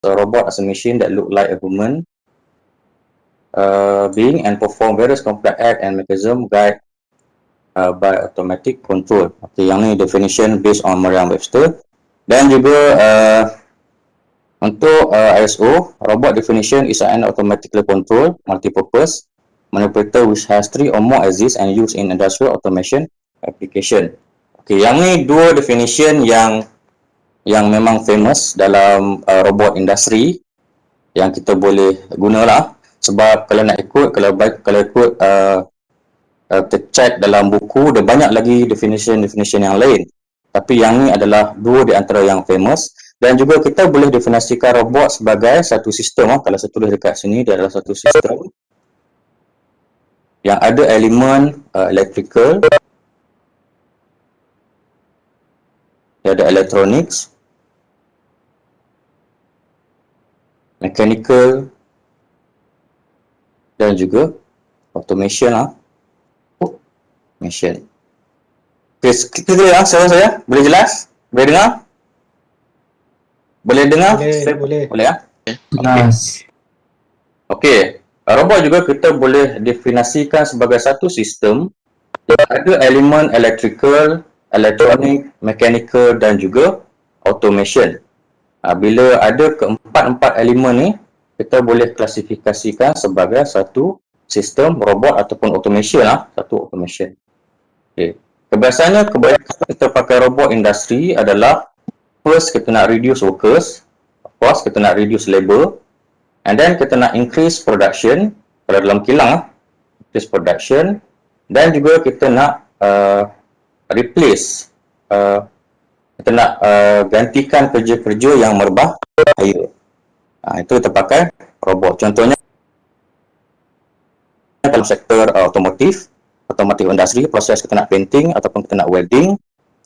a robot as a machine that look like a human being and perform various complex act and mechanism guide by automatic control. Okay, yang ni definition based on Merriam-Webster. Dan juga untuk ISO, robot definition is an automatically controlled multi-purpose manipulator which has 3 or more axes and used in industrial automation application. Okay, yang ni dua definition yang memang famous dalam robot industri yang kita boleh gunalah. Sebab kalau nak ikut, kalau ikut tercek dalam buku, ada banyak lagi definition yang lain. Tapi yang ni adalah dua di antara yang famous. Dan juga kita boleh definisikan robot sebagai satu sistem. Kalau saya tulis dekat sini, dia adalah satu sistem yang ada elemen electrical, dia ada electronics, mechanical dan juga automation automation. Okay, kita saya boleh jelas? Boleh dengar? Boleh dengar? Boleh. Boleh ya? Okay. Okay. Robot juga kita boleh definisikan sebagai satu sistem yang ada elemen electrical, electronic, mechanical dan juga automation. Bila ada keempat-empat elemen ni, kita boleh klasifikasikan sebagai satu sistem robot ataupun automation satu automation. Okay. Kebiasaannya kebanyakan kita pakai robot industri adalah first kita nak reduce workers, of course kita nak reduce labor, and then kita nak increase production, kalau dalam kilang increase production, dan juga kita nak replace, kita nak gantikan kerja-kerja yang berbahaya. Itu kita pakai robot. Contohnya dalam sektor automotive industri, proses kita nak painting ataupun kita nak welding,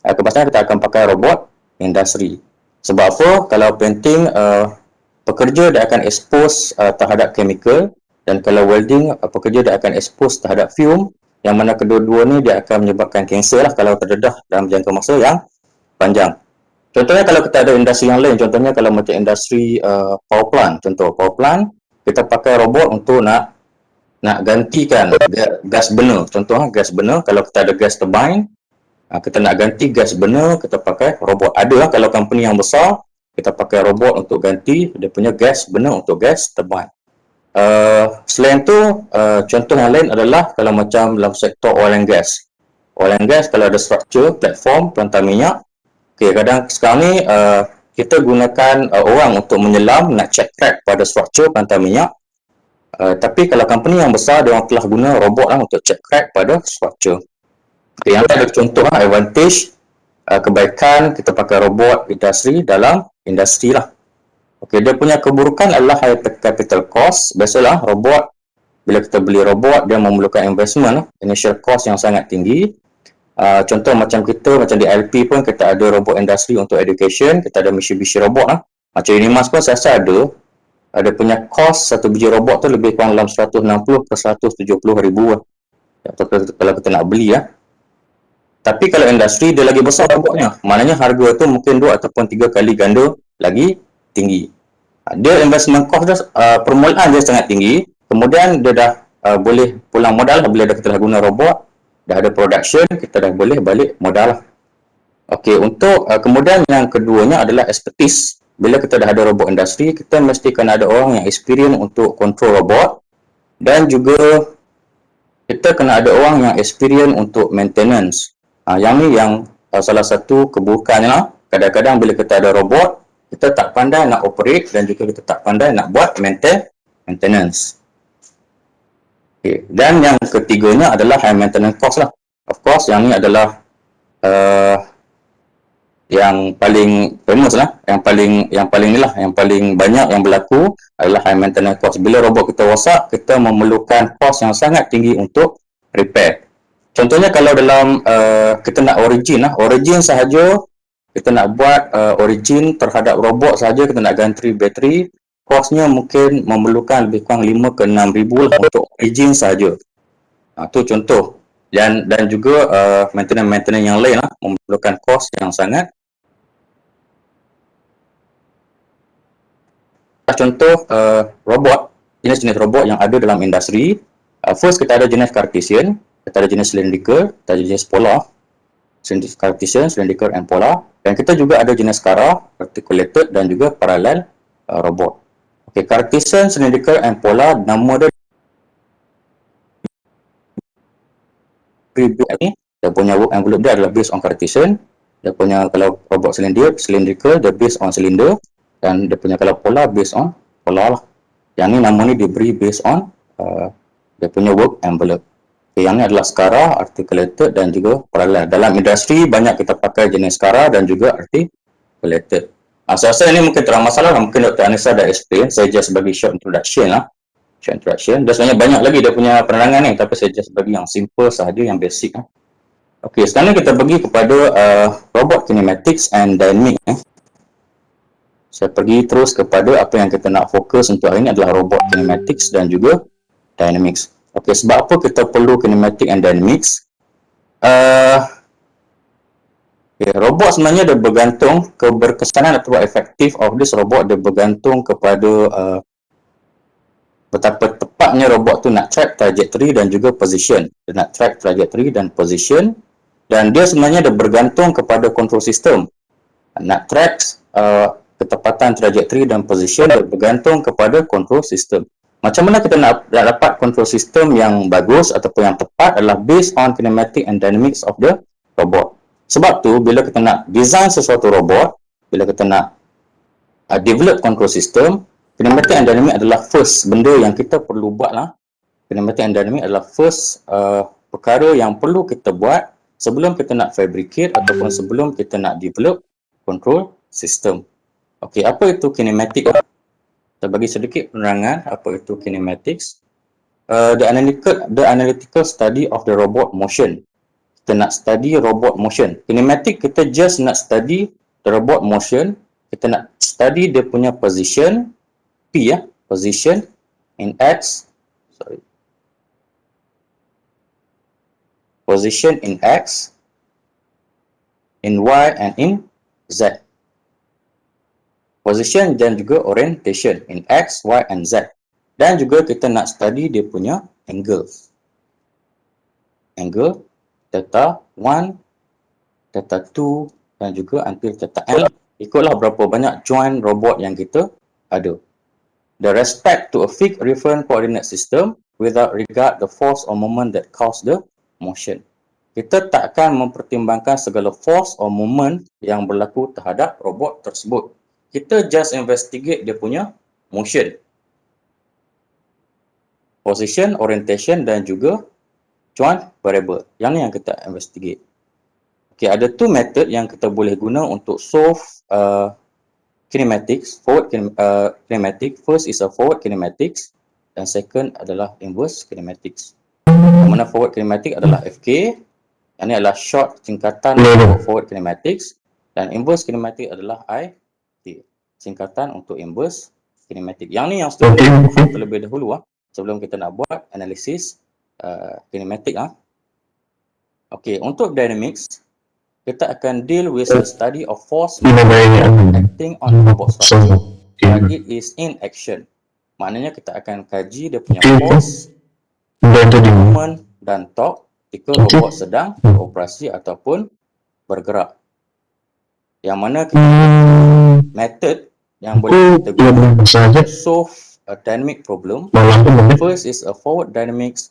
kebiasaan kita akan pakai robot industri. Sebab apa? Kalau painting, pekerja dia akan expose terhadap chemical, dan kalau welding, pekerja dia akan expose terhadap fume, yang mana kedua-dua ni dia akan menyebabkan kanser kalau terdedah dalam jangka masa yang panjang. Contohnya kalau kita ada industri yang lain, contohnya kalau macam industri power plant, kita pakai robot untuk nak gantikan gas burner. Contohnya gas burner, kalau kita ada gas turbine, kita nak ganti gas burner, kita pakai robot. Ada kalau company yang besar, kita pakai robot untuk ganti dia punya gas burner untuk gas turbine. Selain tu, contoh yang lain adalah kalau macam dalam sektor oil and gas. Oil and gas kalau ada structure, platform, pelantar minyak. Okay, kadang sekarang ni kita gunakan orang untuk menyelam, nak check crack pada structure pelantar minyak. Tapi kalau company yang besar, dia orang telah guna robot untuk check crack pada structure. Okay, yang ada contoh advantage, kebaikan kita pakai robot industri dalam industri lah. Okay, dia punya keburukan adalah high capital cost. Biasalah robot, bila kita beli robot, dia memerlukan investment, initial cost yang sangat tinggi. Contoh macam kita, macam di LP pun kita ada robot industri untuk education, kita ada Mitsubishi robot Macam Unimas pun saya rasa ada punya cost satu biji robot tu lebih kurang dalam 160 ke 170 ribu kalau kita nak beli Tapi kalau industri dia lagi besar robotnya, maknanya harga tu mungkin 2 ataupun 3 kali ganda lagi tinggi. Dia investment cost dia, permulaan dia sangat tinggi, kemudian dia dah boleh pulang modal bila kita dah guna robot, dah ada production, kita dah boleh balik modal Okey, untuk kemudian yang keduanya adalah expertise. Bila kita dah ada robot industri, kita mesti kena ada orang yang experience untuk control robot, dan juga kita kena ada orang yang experience untuk maintenance. Yang ni yang salah satu keburukannya. Kadang-kadang bila kita ada robot, kita tak pandai nak operate dan juga kita tak pandai nak buat maintenance. Okay. Dan yang ketiganya adalah high maintenance cost lah. Of course, yang ni adalah yang paling famous lah, yang paling banyak yang berlaku adalah high maintenance cost. Bila robot kita rosak, kita memerlukan cost yang sangat tinggi untuk repair. Contohnya kalau dalam kita nak origin sahaja, kita nak buat origin terhadap robot sahaja, kita nak ganti bateri, kosnya mungkin memerlukan lebih kurang 5 ke 6 ribu lah untuk origin sahaja. Itu contoh. Dan juga maintenance yang lain lah, memerlukan kos yang sangat contoh robot, jenis-jenis robot yang ada dalam industri. First, kita ada jenis Cartesian, kita ada jenis cylindrical, kita ada jenis polar, Cartesian, cylindrical, and polar. Dan kita juga ada jenis Cara, articulated, dan juga parallel robot. Okay, Cartesian, cylindrical, and polar, nama dia ni, dia punya work envelope dia adalah based on Cartesian. Dia punya kalau robot cylindrical, dia based on cylinder. Dan dia punya kalau polar, based on polar lah. Yang ni nama ni diberi based on dia punya work envelope. Okay, yang ni adalah Cara, articulated, dan juga parallel. Dalam industri banyak kita pakai jenis Cara dan juga articulated. Saya rasa ini mungkin terang masalah, mungkin Dr. Anissa dah explain. Saya just bagi short introduction lah. Short introduction. Dan sebenarnya banyak lagi dia punya penerangan ni, tapi saya just bagi yang simple sahaja, yang basic lah. Okey, sekarang kita pergi kepada robot kinematics and dynamic. Saya pergi terus kepada apa yang kita nak fokus untuk hari ini adalah robot kinematics dan juga dynamics. Okey, sebab apa kita perlu kinematic and dynamics? Robot sebenarnya dia bergantung keberkesanan atau efektif of this robot dia bergantung kepada betapa tepatnya robot tu nak track trajectory dan juga position. Dia nak track trajectory dan position, dan dia sebenarnya dia bergantung kepada control system. Nak track ketepatan trajectory dan position dia bergantung kepada control system. Macam mana kita nak dapat control system yang bagus ataupun yang tepat adalah based on kinematic and dynamics of the robot. Sebab tu bila kita nak design sesuatu robot, bila kita nak develop control system, kinematic and dynamic adalah first benda yang kita perlu buat lah. Kinematic and dynamic adalah first perkara yang perlu kita buat sebelum kita nak fabricate ataupun sebelum kita nak develop control system. Okey, apa itu kinematic? Kita bagi sedikit penerangan apa itu kinematics. The analytical study of the robot motion. Kita nak study robot motion. Kinematic kita just nak study the robot motion. Kita nak study dia punya position P ya, position in X. Position in X, in Y, and in Z. Position dan juga orientation in X, Y, and Z. Dan juga kita nak study dia punya angle. Angle, theta 1, theta 2, dan juga until theta N. Ikutlah berapa banyak joint robot yang kita ada. The respect to a fixed reference coordinate system without regard the force or moment that cause the motion. Kita tak akan mempertimbangkan segala force or moment yang berlaku terhadap robot tersebut. Kita just investigate dia punya motion, position, orientation, dan juga joint variable. Yang ni yang kita investigate. Okay, ada two method yang kita boleh guna untuk solve kinematics, forward kinematic. First is a forward kinematics dan second adalah inverse kinematics. Yang mana forward kinematic adalah FK, yang ni adalah short singkatan untuk forward kinematics, dan inverse kinematic adalah IT, singkatan untuk inverse kinematic. Yang ni yang student terlebih dahulu sebelum kita nak buat analisis kinematic. Okey, untuk dynamics kita akan deal with the study of force acting on robot structure while it is in action. Maknanya kita akan kaji dia punya force, movement dan torque ketika robot sedang beroperasi ataupun bergerak. Yang mana method yang boleh kita guna untuk solve a dynamic problem. First is a forward dynamics,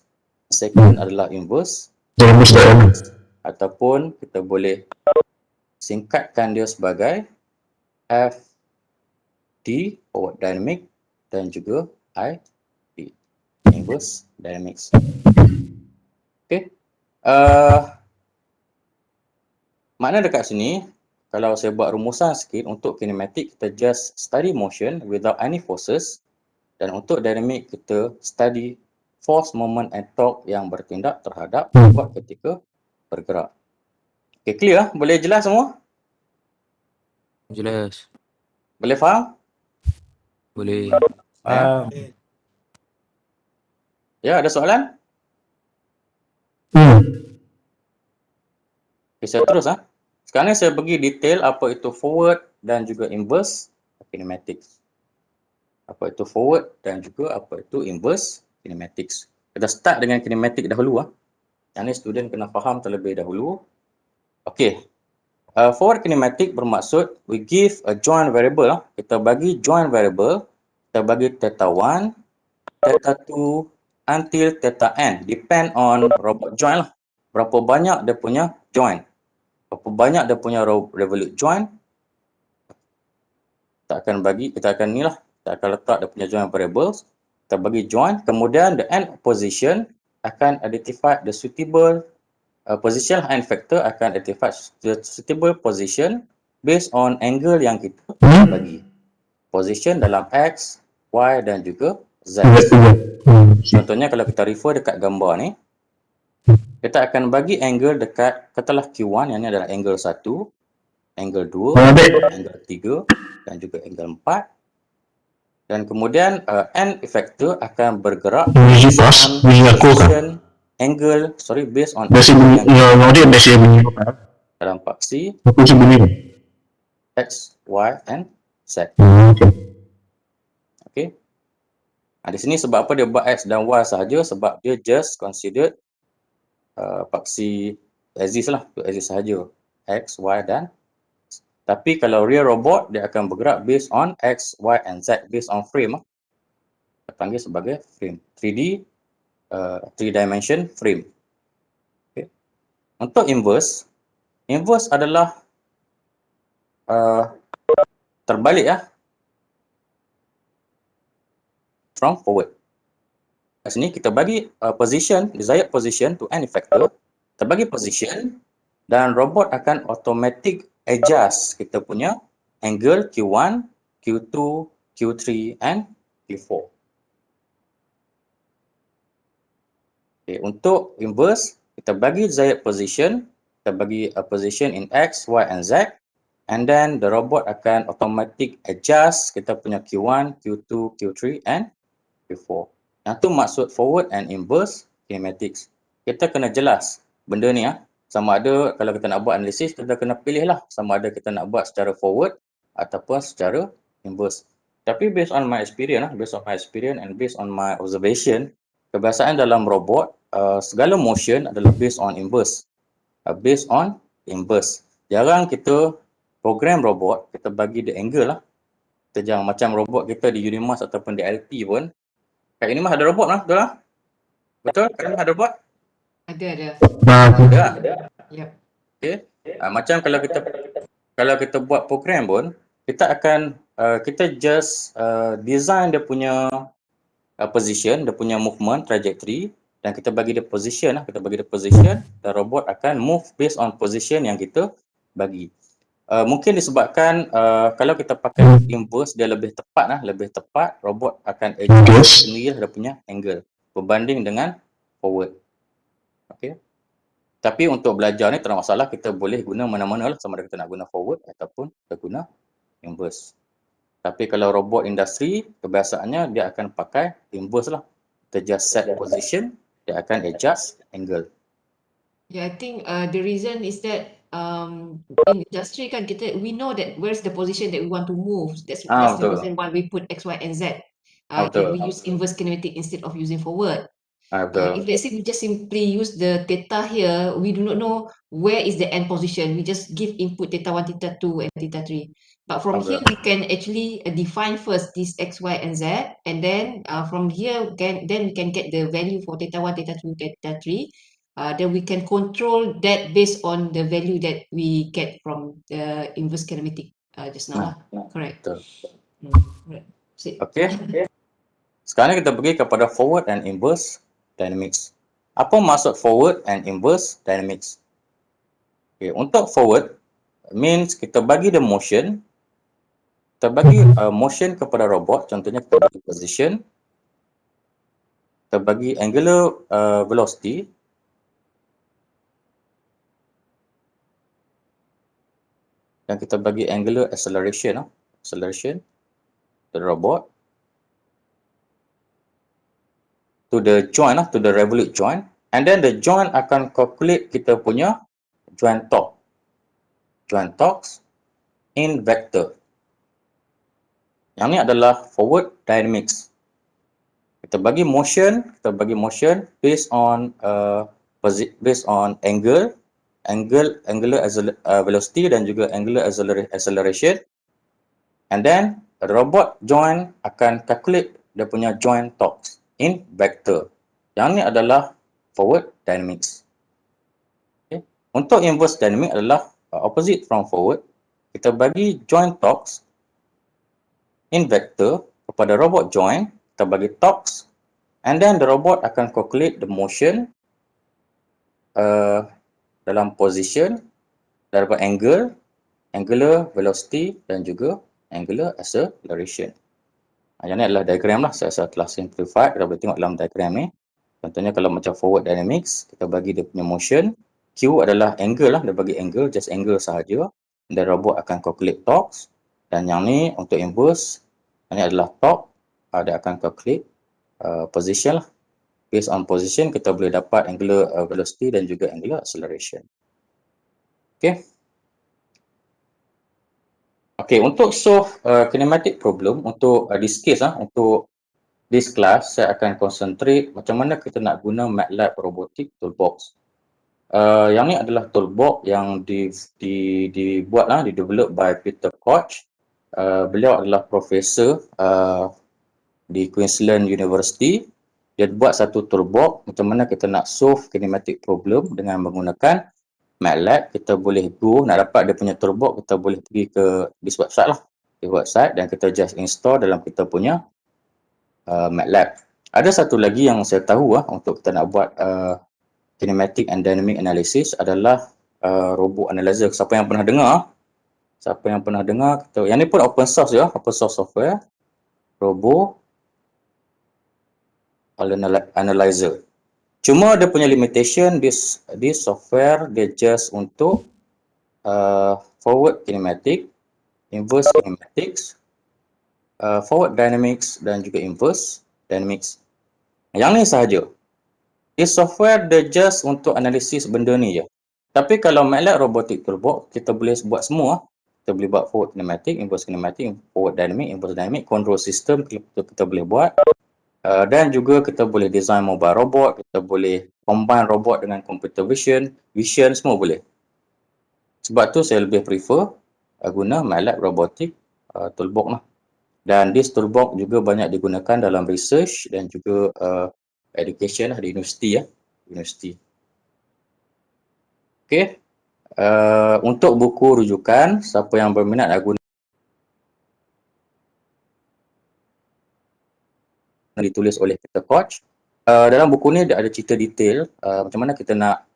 second adalah inverse dynamics, ataupun kita boleh singkatkan dia sebagai FD, forward dynamic, dan juga IP, inverse dynamics. Okay. Makna dekat sini, kalau saya buat rumusan sikit, untuk kinematic kita just study motion without any forces, dan untuk dynamic kita study force, moment, and torque yang bertindak terhadap robot ketika bergerak. Okay, clear? Boleh jelas semua? Jelas. Boleh faham? Boleh. Ya, ada soalan? Okay, saya terus. Sekarang ni saya bagi detail apa itu forward dan juga inverse kinematics. apa itu forward dan juga apa itu inverse kinematics. Kita start dengan kinematik dahulu lah. Yang ni student kena faham terlebih dahulu. Okey. Forward kinematic bermaksud we give a joint variable lah. Kita bagi joint variable, kita bagi theta 1, theta 2 until theta n. Depend on robot joint lah. Berapa banyak dia punya joint. Berapa banyak dia punya revolute joint. Kita akan ni lah. Kita akan letak dia punya joint variables. Kita bagi joint. Kemudian the end position akan identify the suitable position n factor akan identify the suitable position based on angle yang kita bagi. Position dalam X, Y dan juga Z. Contohnya kalau kita refer dekat gambar ni, kita akan bagi angle dekat katalah Q1 yang ni adalah angle 1, angle 2, angle 3 dan juga angle 4. Dan kemudian n factor akan bergerak based on position angle, based on angle yang dalam paksi X, Y and Z. Okay. Di sini sebab apa dia buat X dan Y sahaja? Sebab dia just considered paksi axis lah, axis sahaja. X, Y dan tapi kalau real robot dia akan bergerak based on X, Y and Z based on frame. Kita panggil sebagai frame. 3D, 3 dimension frame. Okay. Untuk inverse adalah terbalik ya. From forward. Kat sini kita bagi position, desired position to any factor. Kita bagi position dan robot akan automatic adjust kita punya angle Q1, Q2, Q3 and Q4. Okay, untuk inverse, kita bagi desired position, kita bagi a position in X, Y and Z and then the robot akan automatic adjust kita punya Q1, Q2, Q3 and Q4. Yang tu maksud forward and inverse kinematics. Kita kena jelas benda ni ya. Sama ada kalau kita nak buat analisis, kita kena pilih lah sama ada kita nak buat secara forward ataupun secara inverse. Tapi based on my experience and based on my observation, kebiasaan dalam robot, segala motion adalah based on inverse. Jarang kita program robot, kita bagi the angle lah. Kita jangan macam robot kita di Unimas ataupun di LP pun. Kat Unimas ada robot lah, betul lah? Betul? Kat Unimas ada robot? Ada. Yep. Okay. Macam kalau kita buat program pun, kita akan kita just design dia punya position, dia punya movement, trajectory dan kita bagi dia position lah, dan robot akan move based on position yang kita bagi. Mungkin disebabkan kalau kita pakai inverse dia lebih tepat, robot akan adjust sendiri dia punya angle berbanding dengan forward. Okay. Tapi untuk belajar ni tak ada masalah, kita boleh guna mana-mana lah, sama ada kita nak guna forward ataupun kita guna inverse. Tapi kalau robot industri, kebiasaannya dia akan pakai inverse lah. Kita just set position, dia akan adjust angle. Yeah, I think the reason is that in industry kan we know that where's the position that we want to move. That's the reason why we put X, Y and Z. We use inverse kinematic instead of using forward. If let's say we just simply use the theta here, we do not know where is the end position. We just give input theta 1, theta 2 and theta 3. But from here we can actually define first this X, Y and Z, and then from here then we can get the value for theta 1, theta 2, theta 3. Then we can control that based on the value that we get from the inverse kinematic just now. Correct. Right. Okay. Sekarang kita pergi kepada forward and inverse dynamics. Apa maksud forward and inverse dynamics? Okay, untuk forward means kita bagi the motion, kita bagi motion kepada robot, contohnya kita bagi position, kita bagi angular velocity, dan kita bagi angular acceleration to the robot, to the joint to the revolute joint, and then the joint akan calculate kita punya joint torque in vector. Yang ni adalah forward dynamics. Kita bagi motion based on angular velocity dan juga angular acceleration. And then robot joint akan calculate dia punya joint torque in vector. Yang ni adalah forward dynamics. Okay. Untuk inverse dynamic adalah opposite from forward. Kita bagi joint torques in vector kepada robot joint, kita bagi torques, and then the robot akan calculate the motion dalam position, dalam angular velocity dan juga angular acceleration. Yang ni adalah diagram lah, saya telah simplify. Kita boleh tengok dalam diagram ni. Contohnya kalau macam forward dynamics, kita bagi dia punya motion. Q adalah angle lah, dia bagi angle, just angle sahaja. Dan robot akan calculate torques. Dan yang ni untuk inverse, yang ni adalah torque, dia akan calculate position lah. Based on position, kita boleh dapat angular velocity dan juga angular acceleration. Okay. Okay, untuk solve kinematic problem, untuk this case, untuk this class, saya akan concentrate macam mana kita nak guna MATLAB Robotic Toolbox. Yang ni adalah toolbox yang didevelop by Peter Koch. Beliau adalah profesor di Queensland University. Dia buat satu toolbox macam mana kita nak solve kinematic problem dengan menggunakan MATLAB. Kita boleh nak dapat dia punya toolbox, kita boleh pergi ke this website lah. Di website dan kita just install dalam kita punya MATLAB. Ada satu lagi yang saya tahu untuk kita nak buat kinematic and dynamic analysis adalah robot analyzer. Siapa yang pernah dengar? Yang ni pun open source open source software. Robot analyzer. Cuma dia punya limitation, this software dia just untuk forward kinematic, inverse kinematics, forward dynamics dan juga inverse dynamics. Yang ni sahaja. This software dia just untuk analisis benda ni je. Tapi kalau MATLAB Robotic Toolbox, kita boleh buat semua. Kita boleh buat forward kinematic, inverse kinematic, forward dynamic, inverse dynamic, control system kita boleh buat. Dan juga kita boleh design mobile robot, kita boleh combine robot dengan computer vision semua boleh. Sebab tu saya lebih prefer guna MATLAB Robotic Toolbox lah. Dan this toolbox juga banyak digunakan dalam research dan juga education lah di universiti. Okay. Untuk buku rujukan, siapa yang berminat nak guna, ditulis oleh Peter Koch. Dalam buku ni ada cerita detail macam mana kita nak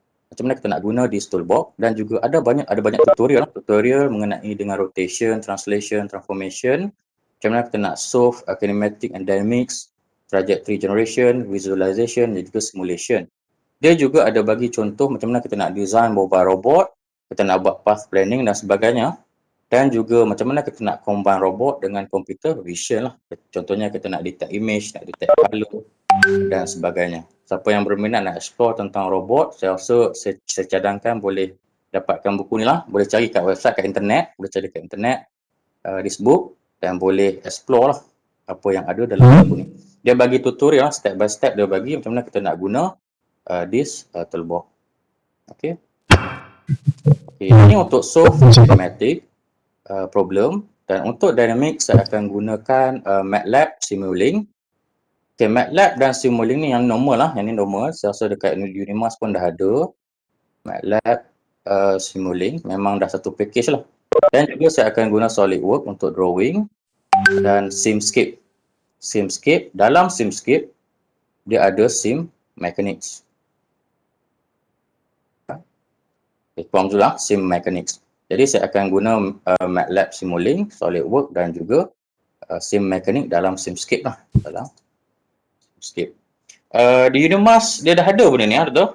guna this toolbox, dan juga ada banyak tutorial mengenai dengan rotation, translation, transformation, macam mana kita nak solve kinematic and dynamics, trajectory generation, visualization dan juga simulation. Dia juga ada bagi contoh macam mana kita nak design mobile robot, kita nak buat path planning dan sebagainya. Dan juga macam mana kita nak combine robot dengan computer vision lah. Contohnya kita nak detect image, nak detect color dan sebagainya. Siapa yang berminat nak explore tentang robot, saya rasa saya cadangkan boleh dapatkan buku ni lah. Boleh cari kat website, kat internet, this book, dan boleh explore lah apa yang ada dalam buku ni. Dia bagi tutorial step by step, dia bagi macam mana kita nak guna this toolbox. Okay. Ini untuk solve kinematic problem, dan untuk dynamic saya akan gunakan MATLAB Simulink. Okay, MATLAB dan Simulink ni yang normal lah, yang ni normal. Saya rasa dekat Unimas pun dah ada MATLAB Simulink, memang dah satu package lah. Dan juga saya akan guna SolidWorks untuk drawing dan Simscape. Dalam Simscape dia ada Sim Mechanics. Form tu lah, Sim Mechanics. Jadi saya akan guna MATLAB Simulink, SolidWorks dan juga Sim Mechanics dalam Simscape lah. Dalam Simscape. Di Unimas dia dah ada benda ni, ada tu?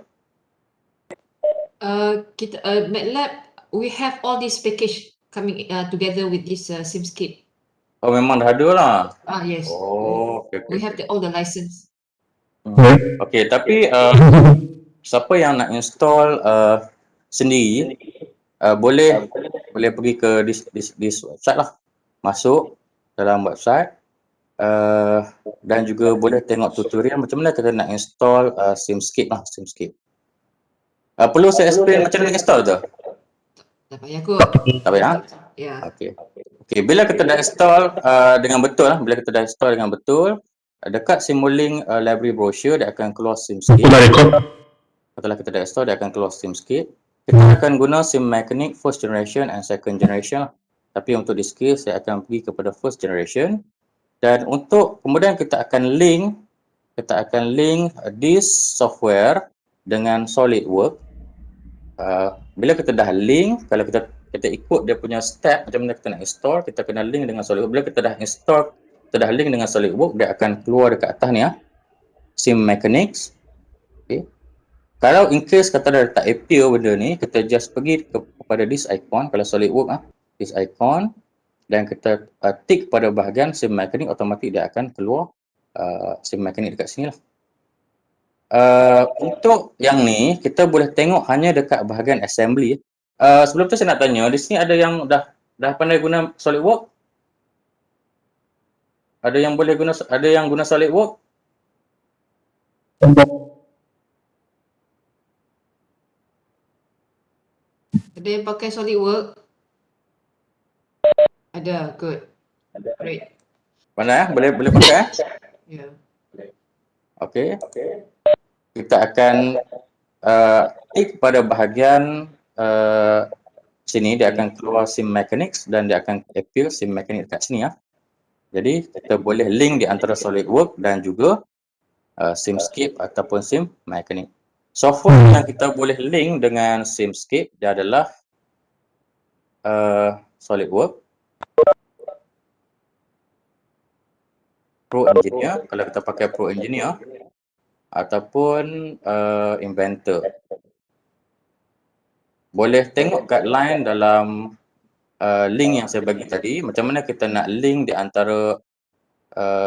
MATLAB, we have all this package coming together with this Simscape. Oh, memang dah ada lah. Yes. Oh, okay. We have all the license. Okay, tapi siapa yang nak install sendiri, boleh pergi ke this website lah. Masuk, dalam website. Dan juga boleh tengok tutorial macam mana kita nak install SimScape lah, SimScape. Perlu saya explain macam mana install tu? Tak payah kot. Tak payah? Ya. Okey, bila kita dah install dengan betul lah, bila kita dah install dengan betul, dekat Simulink library brochure dia akan keluar SimScape. Setelah kita dah install dia akan keluar SimScape. Kita akan guna SimMechanic first generation and second generation lah. Tapi untuk this case saya akan pergi kepada first generation. Dan untuk kemudian kita akan link this software dengan SolidWorks. Bila kita dah link, kalau kita ikut dia punya step macam mana kita nak install, kita kena link dengan SolidWorks. Bila kita dah install, kita dah link dengan SolidWorks, dia akan keluar dekat atas ni SimMechanics. Okay. Kalau in case kata dah tak appear benda ni, kita just pergi kepada this icon, kalau SolidWorks this icon, dan kita tick pada bahagian SimMechanic, automatik dia akan keluar SimMechanic dekat sini lah. Untuk yang ni, kita boleh tengok hanya dekat bahagian assembly. Sebelum tu saya nak tanya, di sini ada yang dah pandai guna SolidWorks? Ada yang guna SolidWorks? Ada yang pakai SolidWorks? Ada, good. Great. Mana boleh pakai? Ya. Okey. Kita akan tick pada bahagian sini, dia akan keluar SimMechanics dan dia akan appear SimMechanics dekat sini . Jadi kita boleh link di antara SolidWorks dan juga SimScape ataupun SimMechanics. Software yang kita boleh link dengan SimScape dia adalah SolidWorks, Pro Engineer kalau kita pakai Pro Engineer, ataupun Inventor. Boleh tengok guideline dalam link yang saya bagi tadi, macam mana kita nak link di antara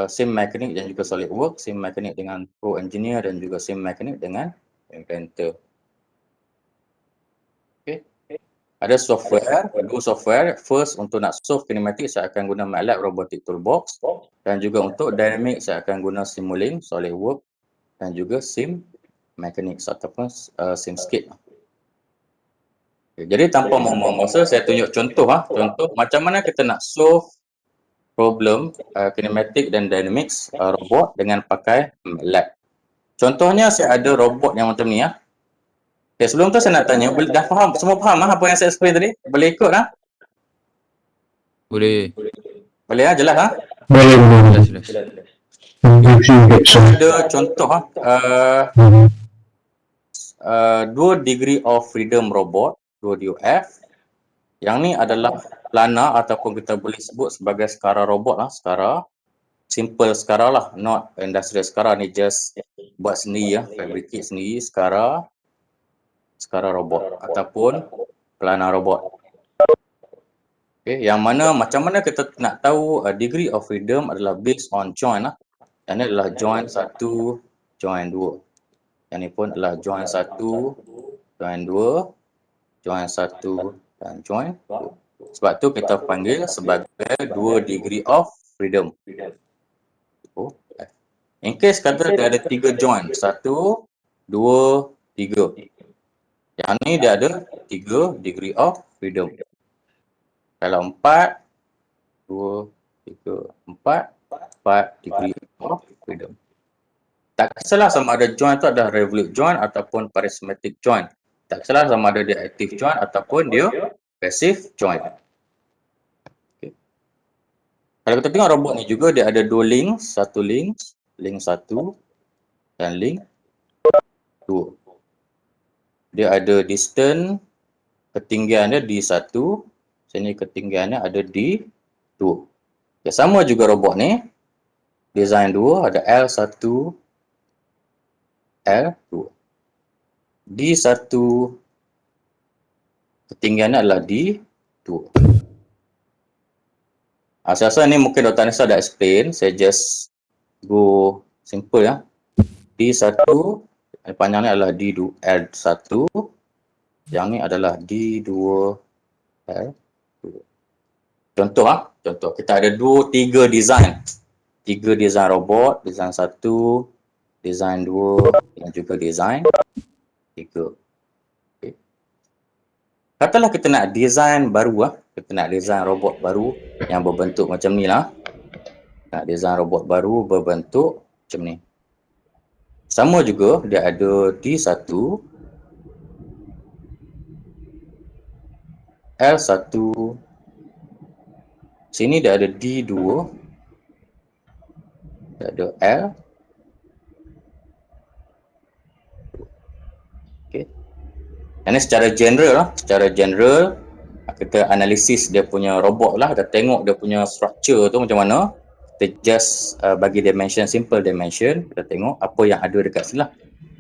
SimMechanics dan juga SolidWorks, SimMechanics dengan Pro Engineer dan juga SimMechanics dengan Inventor. Okay. Ada dua software. First, untuk nak solve kinematik saya akan guna MATLAB Robotic Toolbox, dan juga untuk dynamic saya akan guna Simulink, SolidWorks dan juga SimMechanics ataupun SimScape. Okay, jadi tanpa membuang masa, saya tunjuk contoh macam mana kita nak solve problem kinematik dan dynamics robot dengan pakai MATLAB. Contohnya saya ada robot yang macam ni . Okay, sebelum tu saya nak tanya, dah faham? Semua faham apa yang saya explain tadi? Boleh ikut Boleh. Boleh jelas Jelas. Kita ada contoh 2 degree of freedom robot, 2 DOF. Yang ni adalah planar ataupun kita boleh sebut sebagai skara robot skara. Simple skara lah, not industrial skara, ni just buat sendiri fabricate sendiri skara robot ataupun planar robot. Okay, yang mana macam mana kita nak tahu degree of freedom adalah based on joint Yang ni adalah joint 1, joint 2. Yang ni pun adalah joint 1, joint 2, joint 1 dan joint 2. Sebab tu kita panggil sebagai 2 degree of freedom. In case kata dia ada 3 joint, 1, 2, 3. Yang ni dia ada 3 degree of freedom. Kalau 4, 2, 3, 4 degree of freedom. Tak kisahlah sama ada joint tu ada revolute joint ataupun parasematic joint. Tak kisahlah sama ada dia active joint ataupun dia passive joint. Okay. Kalau kita tengok robot ni juga dia ada 2 links, satu link 1 dan link 2. Dia ada distance, ketinggiannya D1, sini ketinggiannya ada D2. Okay, sama juga robot ni. Design 2 ada L1, L2. D1 ketinggiannya adalah D2. Saya rasa ni mungkin Dr. Anissa dah explain, saya just go simple D1 panjangnya adalah D2 L1, yang ni adalah D2 L2. Contoh contoh kita ada 3 design. 3 design robot, design 1, design 2 dan juga design 3. Okay. Katalah kita nak design baru kita nak design robot baru yang berbentuk macam ni lah. Nak design robot baru berbentuk macam ni. Sama juga dia ada D1, L1, sini dia ada D2, dia ada L. Okay. Ini secara general kita analisis dia punya robot lah, kita tengok dia punya structure tu macam mana. Kita just bagi dimension, simple dimension, kita tengok apa yang ada dekat sini lah.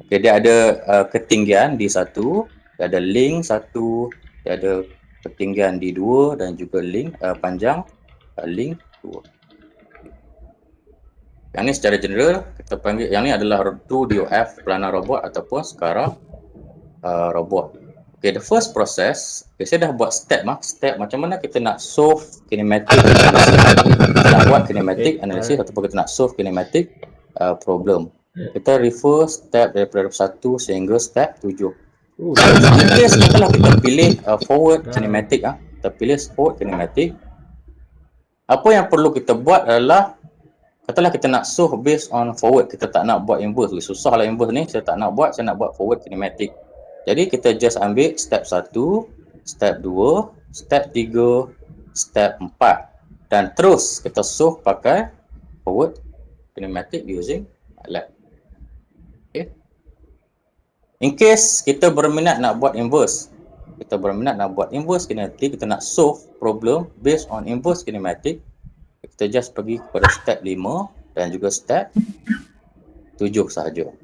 Okay, dia ada ketinggian D1, dia ada length 1, dia ada ketinggian D2 dan juga length panjang length 2. Yang ni secara general kita panggil, yang ni adalah 2DOF planar robot ataupun Skara robot. Okay, the first process, okay, saya dah buat step macam mana kita nak solve kinematic analysis. Kita nak buat kinematic analysis ataupun kita nak solve kinematic problem. Kita refer step daripada 1 sehingga step 7. Setelah kita pilih forward kinematic, kita pilih forward kinematic, apa yang perlu kita buat adalah, katalah kita nak solve based on forward, kita tak nak buat inverse. Susah lah inverse ni, saya tak nak buat, saya nak buat forward kinematic. Jadi kita just ambil step 1, step 2, step 3, step 4 dan terus kita solve pakai forward kinematic using MATLAB. Okay. In case kita berminat nak buat inverse, kinematic, kita nak solve problem based on inverse kinematic, kita just pergi kepada step 5 dan juga step 7 sahaja.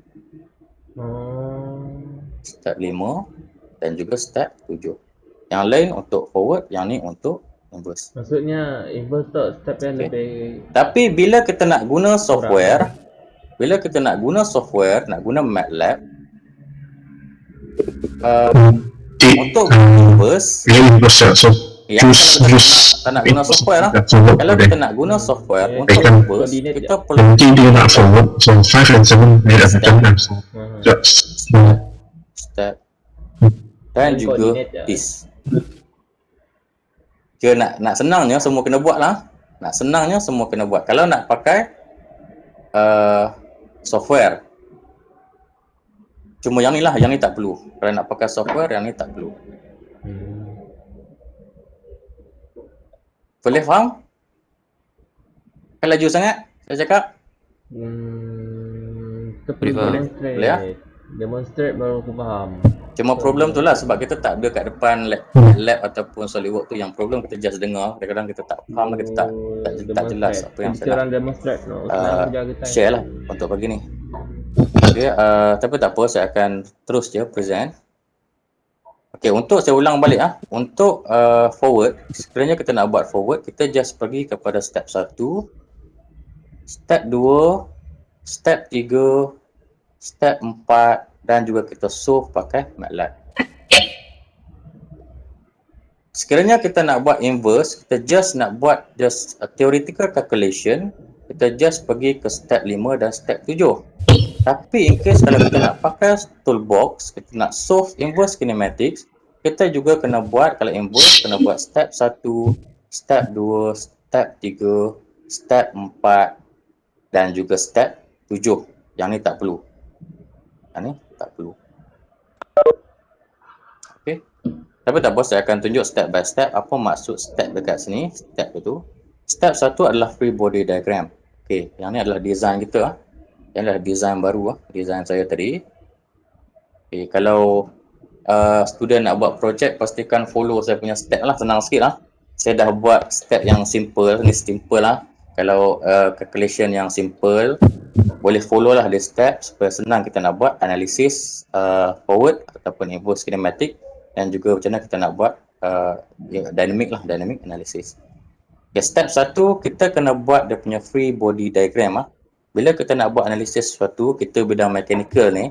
Step 5 dan juga step 7. Yang lain untuk forward, yang ni untuk inverse. Maksudnya inverse tu step yang lebih. Tapi bila kita nak guna software, nak guna MATLAB, untuk inverse, yang kita tak nak guna software lah. Kalau kita nak guna software untuk inverse, kita perlu step dan juga this. Dia nak senangnya semua kena buat lah. Kalau nak pakai software, cuma yang ni lah, yang ni tak perlu. Kalau nak pakai software, yang ni tak perlu. Boleh faham? Kan laju sangat saya cakap? Boleh lah? Demonstrate baru aku faham. Cuma problem tu lah sebab kita tak ada kat depan lab ataupun SolidWorks tu, yang problem kita just dengar, kadang-kadang kita tak faham, kita tak jelas apa yang saya nak share lah untuk pagi ni. Okay, tapi tak apa, saya akan terus je present. Okay, untuk saya ulang balik untuk forward, sekiranya kita nak buat forward, kita just pergi kepada step 1, step 2, step 3, step 4 dan juga kita solve pakai MATLAB. Sekiranya kita nak buat inverse, kita just nak buat a theoretical calculation, kita just pergi ke step 5 dan step 7. Tapi in case kalau kita nak pakai toolbox, kita nak solve inverse kinematics, kita juga kena buat, kalau inverse, kena buat step 1, step 2, step 3, step 4 dan juga step 7. Yang ni tak perlu. Okay. Tapi tak apa, saya akan tunjuk step by step apa maksud step dekat sini. Step itu. Step 1 adalah free body diagram. Okay, yang ni adalah design kita. Yang adalah design baru, design saya tadi. Okay, kalau student nak buat projek, pastikan follow saya punya step lah, senang sikit lah. Saya dah buat step yang simple, ni simple lah. Kalau calculation yang simple, boleh follow lah the step supaya senang kita nak buat analisis forward ataupun inverse kinematic, dan juga macam mana kita nak buat dynamic analysis. Okay, step 1 kita kena buat dia punya free body diagram. Bila kita nak buat analisis sesuatu, kita bidang mechanical ni,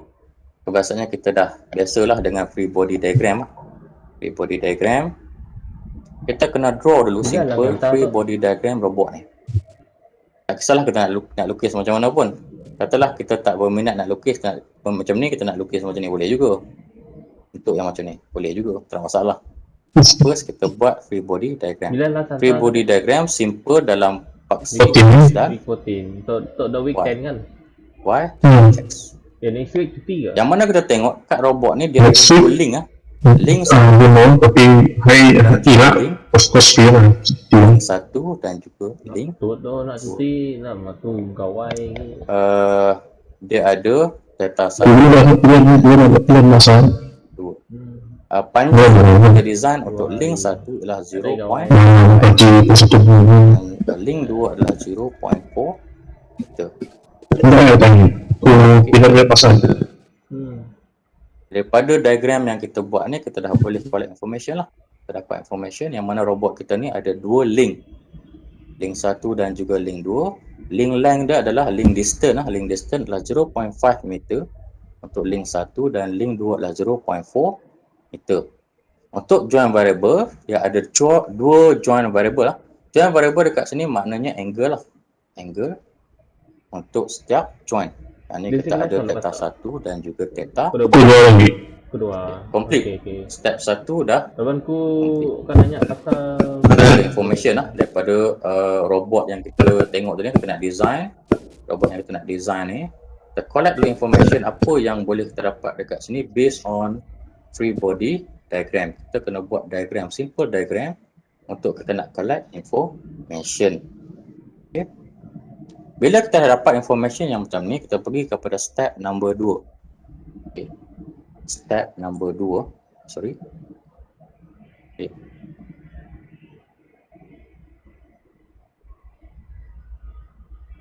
kebiasaannya kita dah biasalah dengan free body diagram. Okay, kita kena draw dulu Jangan simple hantar free tu. body diagram robot ni. Tak kisahlah kita nak lukis macam mana pun. Katalah kita tak berminat nak lukis macam ni, kita nak lukis macam ni boleh juga. Untuk yang macam ni boleh juga, tak ada masalah. First kita buat free body diagram. Bila lah Free hantar body diagram simple dalam paksa dan week 14. Untuk the weekend kan. Y X. Next week cuti ke? Yang mana kita tengok kat robot ni dia ada Next week? dua link link Memang, tapi hari tidak kos-kos dia lah. link 1 dan juga link Tu nak cuti nak matu kawai. dia ada data Bulan masa. 2. Panjang kita design untuk link 1 adalah 0. Bagi positif. Dan link 2 adalah 0.4 meter. Tidak ada tanya. Tidak pasal. Daripada diagram yang kita buat ni, kita dah boleh collect information lah. Kita dapat information yang mana robot kita ni ada dua link. Link 1 dan juga link 2. Link length dia adalah link distance lah. Link distance adalah 0.5 meter untuk link 1 dan link 2 adalah 0.4 meter. Untuk join variable, dia ada dua join variable lah. Join variable dekat sini maknanya angle lah. Angle untuk setiap join. Yang ni kita ada theta 1 dan juga theta Kedua. complete. Okay. Step 1 dah Kawanku kan nanya pasal ada information lah daripada robot yang kita tengok tadi. Kita nak design robot yang kita nak design ni, kita collect the information apa yang boleh kita dapat dekat sini based on free body diagram. Kita kena buat diagram, simple diagram untuk kita nak collect information. Okay. Bila kita dah dapat information yang macam ni, kita pergi kepada step number 2. Okay. Step number 2, sorry. Okay.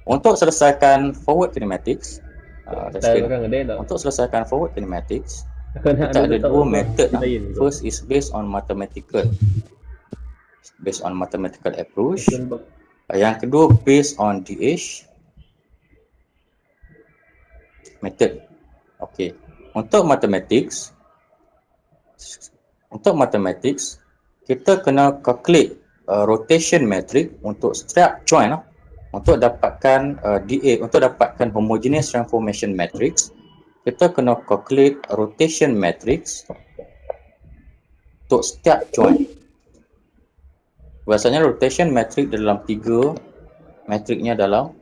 Untuk selesaikan forward kinematics, untuk selesaikan forward kinematics, kita ada dua method lah. First is based on mathematical approach. Yang kedua based on DH method. Okay. Untuk mathematics, kita kena calculate rotation metric untuk setiap join lah. Untuk dapatkan DA, untuk dapatkan homogeneous transformation matrix, kita kena calculate rotation matrix untuk setiap join. Biasanya rotation matrix dalam 3 matriknya dalam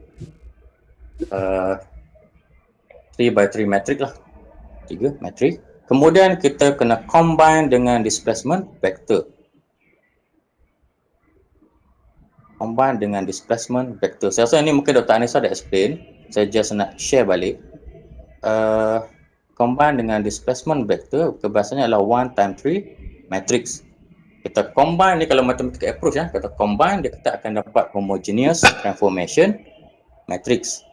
3x3 matrix lah. 3 matrix. Kemudian kita kena combine dengan displacement vector. Saya rasa ni mungkin Dr. Anissa dah explain. Saya just nak share balik. Combine dengan displacement vector, kebiasaannya adalah 1x3 matrix. Kita combine ni kalau mathematical approach kita combine dia, kita akan dapat homogeneous transformation matrix.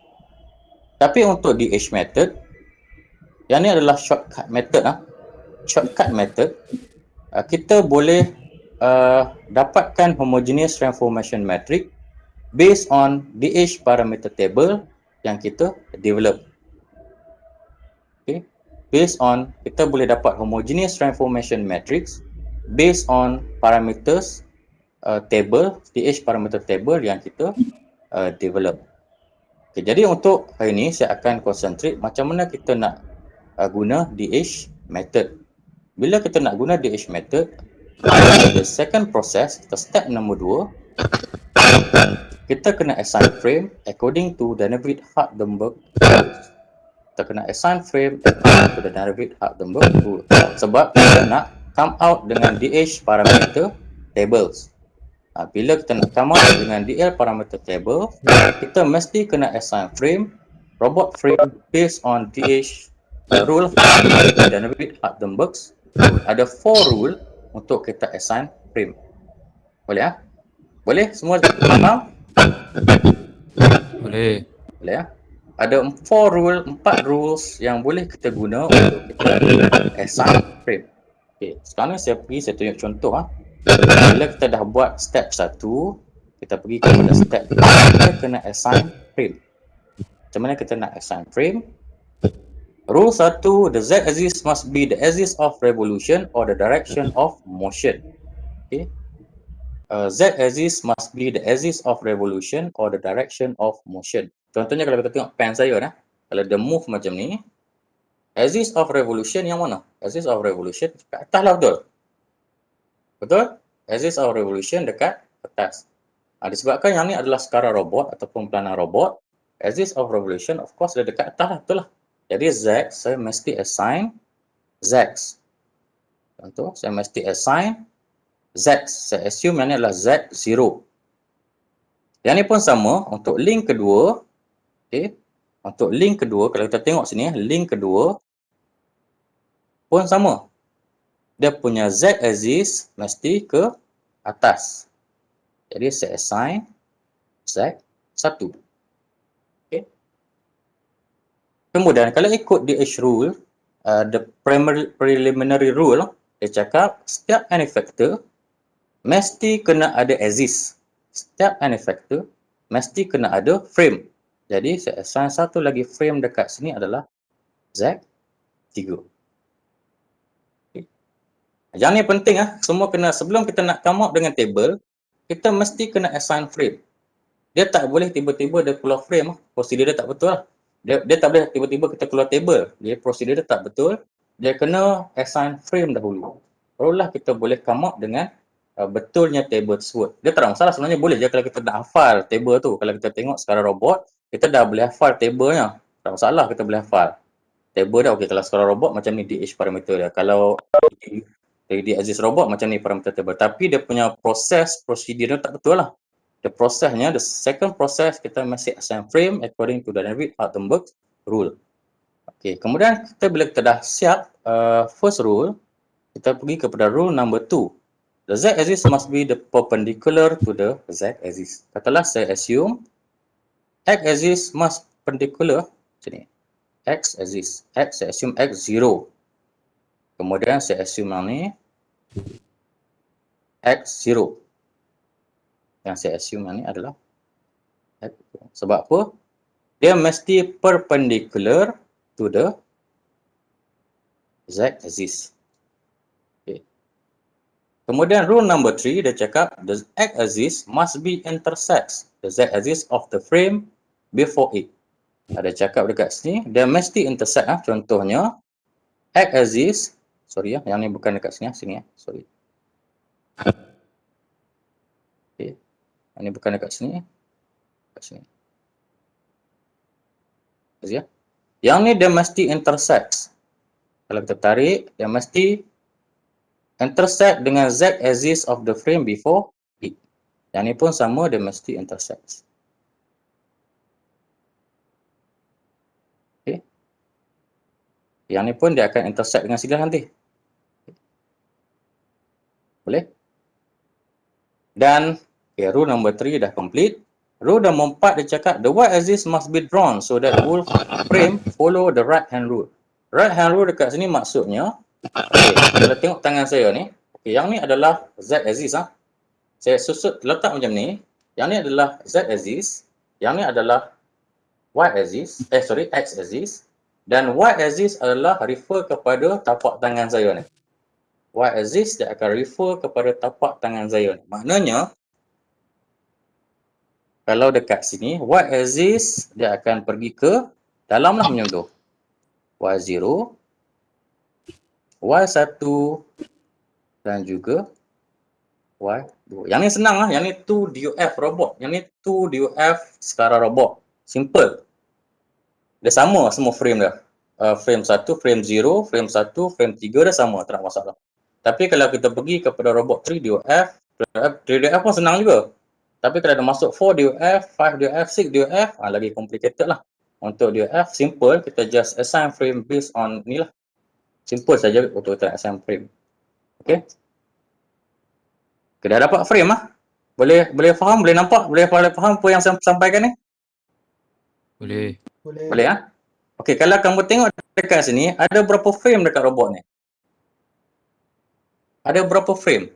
Tapi untuk DH method, yang ni adalah shortcut method Shortcut method, kita boleh dapatkan homogeneous transformation matrix based on DH parameter table yang kita develop. Okay. Based on, kita boleh dapat homogeneous transformation matrix based on parameters table, DH parameter table yang kita develop. Okay, jadi untuk hari ini saya akan concentrate macam mana kita nak guna DH method. Bila kita nak guna DH method, the second process, kita step nombor 2, kita kena assign frame according to Danavid-Hardenberg rules. Kita kena assign frame according to the Danavid-Hardenberg rule. Sebab kita nak come out dengan DH parameter tables. Bila kita nak come out dengan DL parameter table, kita mesti kena assign frame, robot frame based on DH rule Danavid-Hardenberg. Ada 4 rule untuk kita assign frame. Boleh Boleh? Semua faham? Boleh. Boleh Ada 4 rules yang boleh kita guna untuk kita assign frame. Okay, sekarang saya tunjuk contoh Bila kita dah buat step 1, kita pergi kepada step 2, kita kena assign frame. Macam mana kita nak assign frame? Rule 1, the z-axis must be the axis of revolution or the direction of motion. Okay. Z-axis must be the axis of revolution or the direction of motion. Contohnya kalau kita tengok pen saya nah, kalau dia move macam ni, axis of revolution yang mana? Axis of revolution kat atas lah, betul? Betul? Axis of revolution dekat atas. Disebabkan yang ni adalah skala robot ataupun planar robot, axis of revolution of course dia dekat atas lah, betul lah. Jadi Z, saya mesti assign Z. Contoh, saya mesti assign Z. Saya assume yang ni adalah Z0. Yang ni pun sama untuk link kedua. Okay. Untuk link kedua, kalau kita tengok sini, link kedua pun sama. Dia punya Z-axis mesti ke atas. Jadi saya assign Z1. Okay. Kemudian kalau ikut DH rule, the preliminary rule, dia cakap setiap n factor mesti kena ada axis. Setiap n factor mesti kena ada frame. Jadi saya assign satu lagi frame dekat sini adalah Z3. Okay. Yang ni penting semua kena, sebelum kita nak come up dengan table, kita mesti kena assign frame. Dia tak boleh tiba-tiba dia keluar frame, prosedur dia tak betul lah. Dia tak boleh tiba-tiba kita keluar table. Dia prosedur dia tak betul. Dia kena assign frame dahulu. Barulah kita boleh come up dengan betulnya table tersebut. Dia tak ada masalah sebenarnya, boleh je kalau kita nak hafal table tu. Kalau kita tengok sekarang robot, kita dah boleh hafal table-nya. Tak masalah kita boleh hafal. Table dah okey, kalau sekarang robot macam ni DH parameter dia. Kalau di axis robot macam ni parameter table. Tapi dia punya prosedur dia tak betul lah. The second process kita mesti assign frame according to the David-Hartenberg rule. Okey, kemudian bila kita dah siap first rule, kita pergi kepada rule number 2. The Z-axis must be the perpendicular to the Z-axis. Katalah saya assume X-axis must perpendicular sini. X-axis, saya assume X0. Kemudian saya assume yang ni X0. Yang saya assume yang ni adalah X0. Sebab apa? Dia mesti perpendicular to the Z-axis. Okay. Kemudian rule number 3 dia cakap the X-axis must be intersects the Z-axis of the frame before it. Ada cakap dekat sini dia mesti intersect. Contohnya X-axis, sorry yang ni bukan dekat sini sini sorry. Okay. Yang ni bukan dekat sini. Dekat sini. Ya. Yang ni dia mesti intersect. Kalau kita tarik, dia mesti intersect dengan Z-axis of the frame before it. Yang ni pun sama, dia mesti intersect. Okay. Yang ni pun dia akan intersect dengan sini nanti. Boleh? Dan okay, rule number 3 dah complete. Rule number 4 dia cakap the Y-axis must be drawn so that the whole frame follow the right hand rule. Right hand rule dekat sini maksudnya, okay, kalau tengok tangan saya ni, okay, yang ni adalah Z-axis. Saya susut letak macam ni. Yang ni adalah Z-axis. Yang ni adalah Y-axis. X-axis. Dan Y-axis adalah refer kepada tapak tangan saya ni. Y-axis dia akan refer kepada tapak tangan saya ni. Maknanya, kalau dekat sini, Y-axis dia akan pergi ke dalam lah macam tu. Y0, Y1 dan juga Y2. Yang ni senang lah. Yang ni 2DOF robot. Yang ni 2DOF sekarang robot. Simple. Dia sama semua frame dia. Frame 1, frame 0, frame 1, frame 3 dah sama. Tak ada masalah. Tapi kalau kita pergi kepada robot 3DOF, 3DOF pun senang juga. Tapi kalau ada masuk 4DOF, 5DOF, 6DOF, lagi complicated lah. Untuk DOF, simple. Kita just assign frame based on ni lah. Simple saja untuk kita assign frame. Okay. Kita dah dapat frame lah. Boleh faham? Boleh nampak? Boleh faham apa yang saya sampaikan ni? Boleh. Boleh ah? Okey, kalau kamu tengok dekat sini, ada berapa frame dekat robot ni? Ada berapa frame?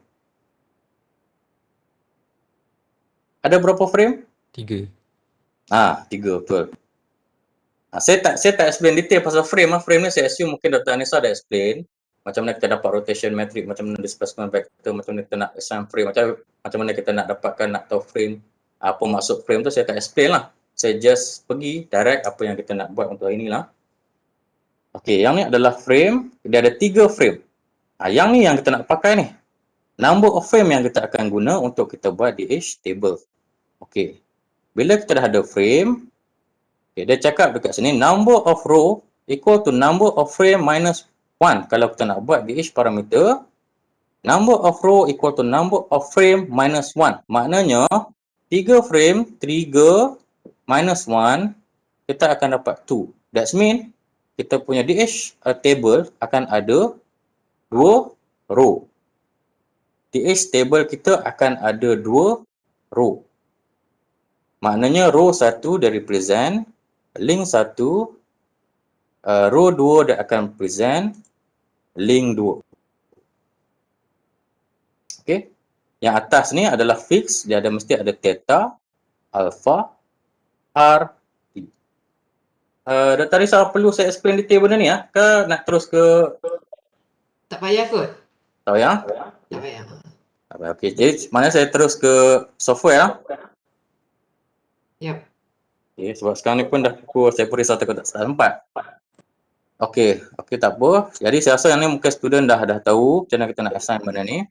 Ada berapa frame? 3. 3 betul. Saya tak explain detail pasal frame. Frame ni saya assume mungkin Dr. Anissa dah explain. macam mana kita dapat rotation matrix, macam mana displacement vector, macam mana kita nak assign frame, macam mana kita nak dapatkan, nak tahu frame, apa maksud frame tu saya akan explain lah. Saya just pergi direct apa yang kita nak buat untuk hari ni lah. Okey, yang ni adalah frame, dia ada 3 frame. Yang ni yang kita nak pakai ni. Number of frame yang kita akan guna untuk kita buat DH table. Okey. Bila kita dah ada frame, okay, dia cakap dekat sini number of row equal to number of frame minus 1. Kalau kita nak buat DH parameter, number of row equal to number of frame minus 1. Maknanya 3 frame, 3 minus 1, kita akan dapat 2. That means kita punya DH table akan ada 2 row. DH table kita akan ada 2 row. Maknanya row 1 dia represent link 1, row 2 dia akan present link 2. Okey. Yang atas ni adalah fix, dia ada mesti ada theta, alpha, r, t. Dr. Risa perlu saya explain detail benda ni ke nak terus ke? Tak payah kot. Tak payah? Tak payah. Okey, jadi mana saya terus ke software lah. Yep. Okay, sebab sekarang ni pun dah pukul, saya pun risau takut tak sempat. Okey, tak apa. Jadi saya rasa yang ni mungkin student dah tahu macam mana kita nak assign benda ni.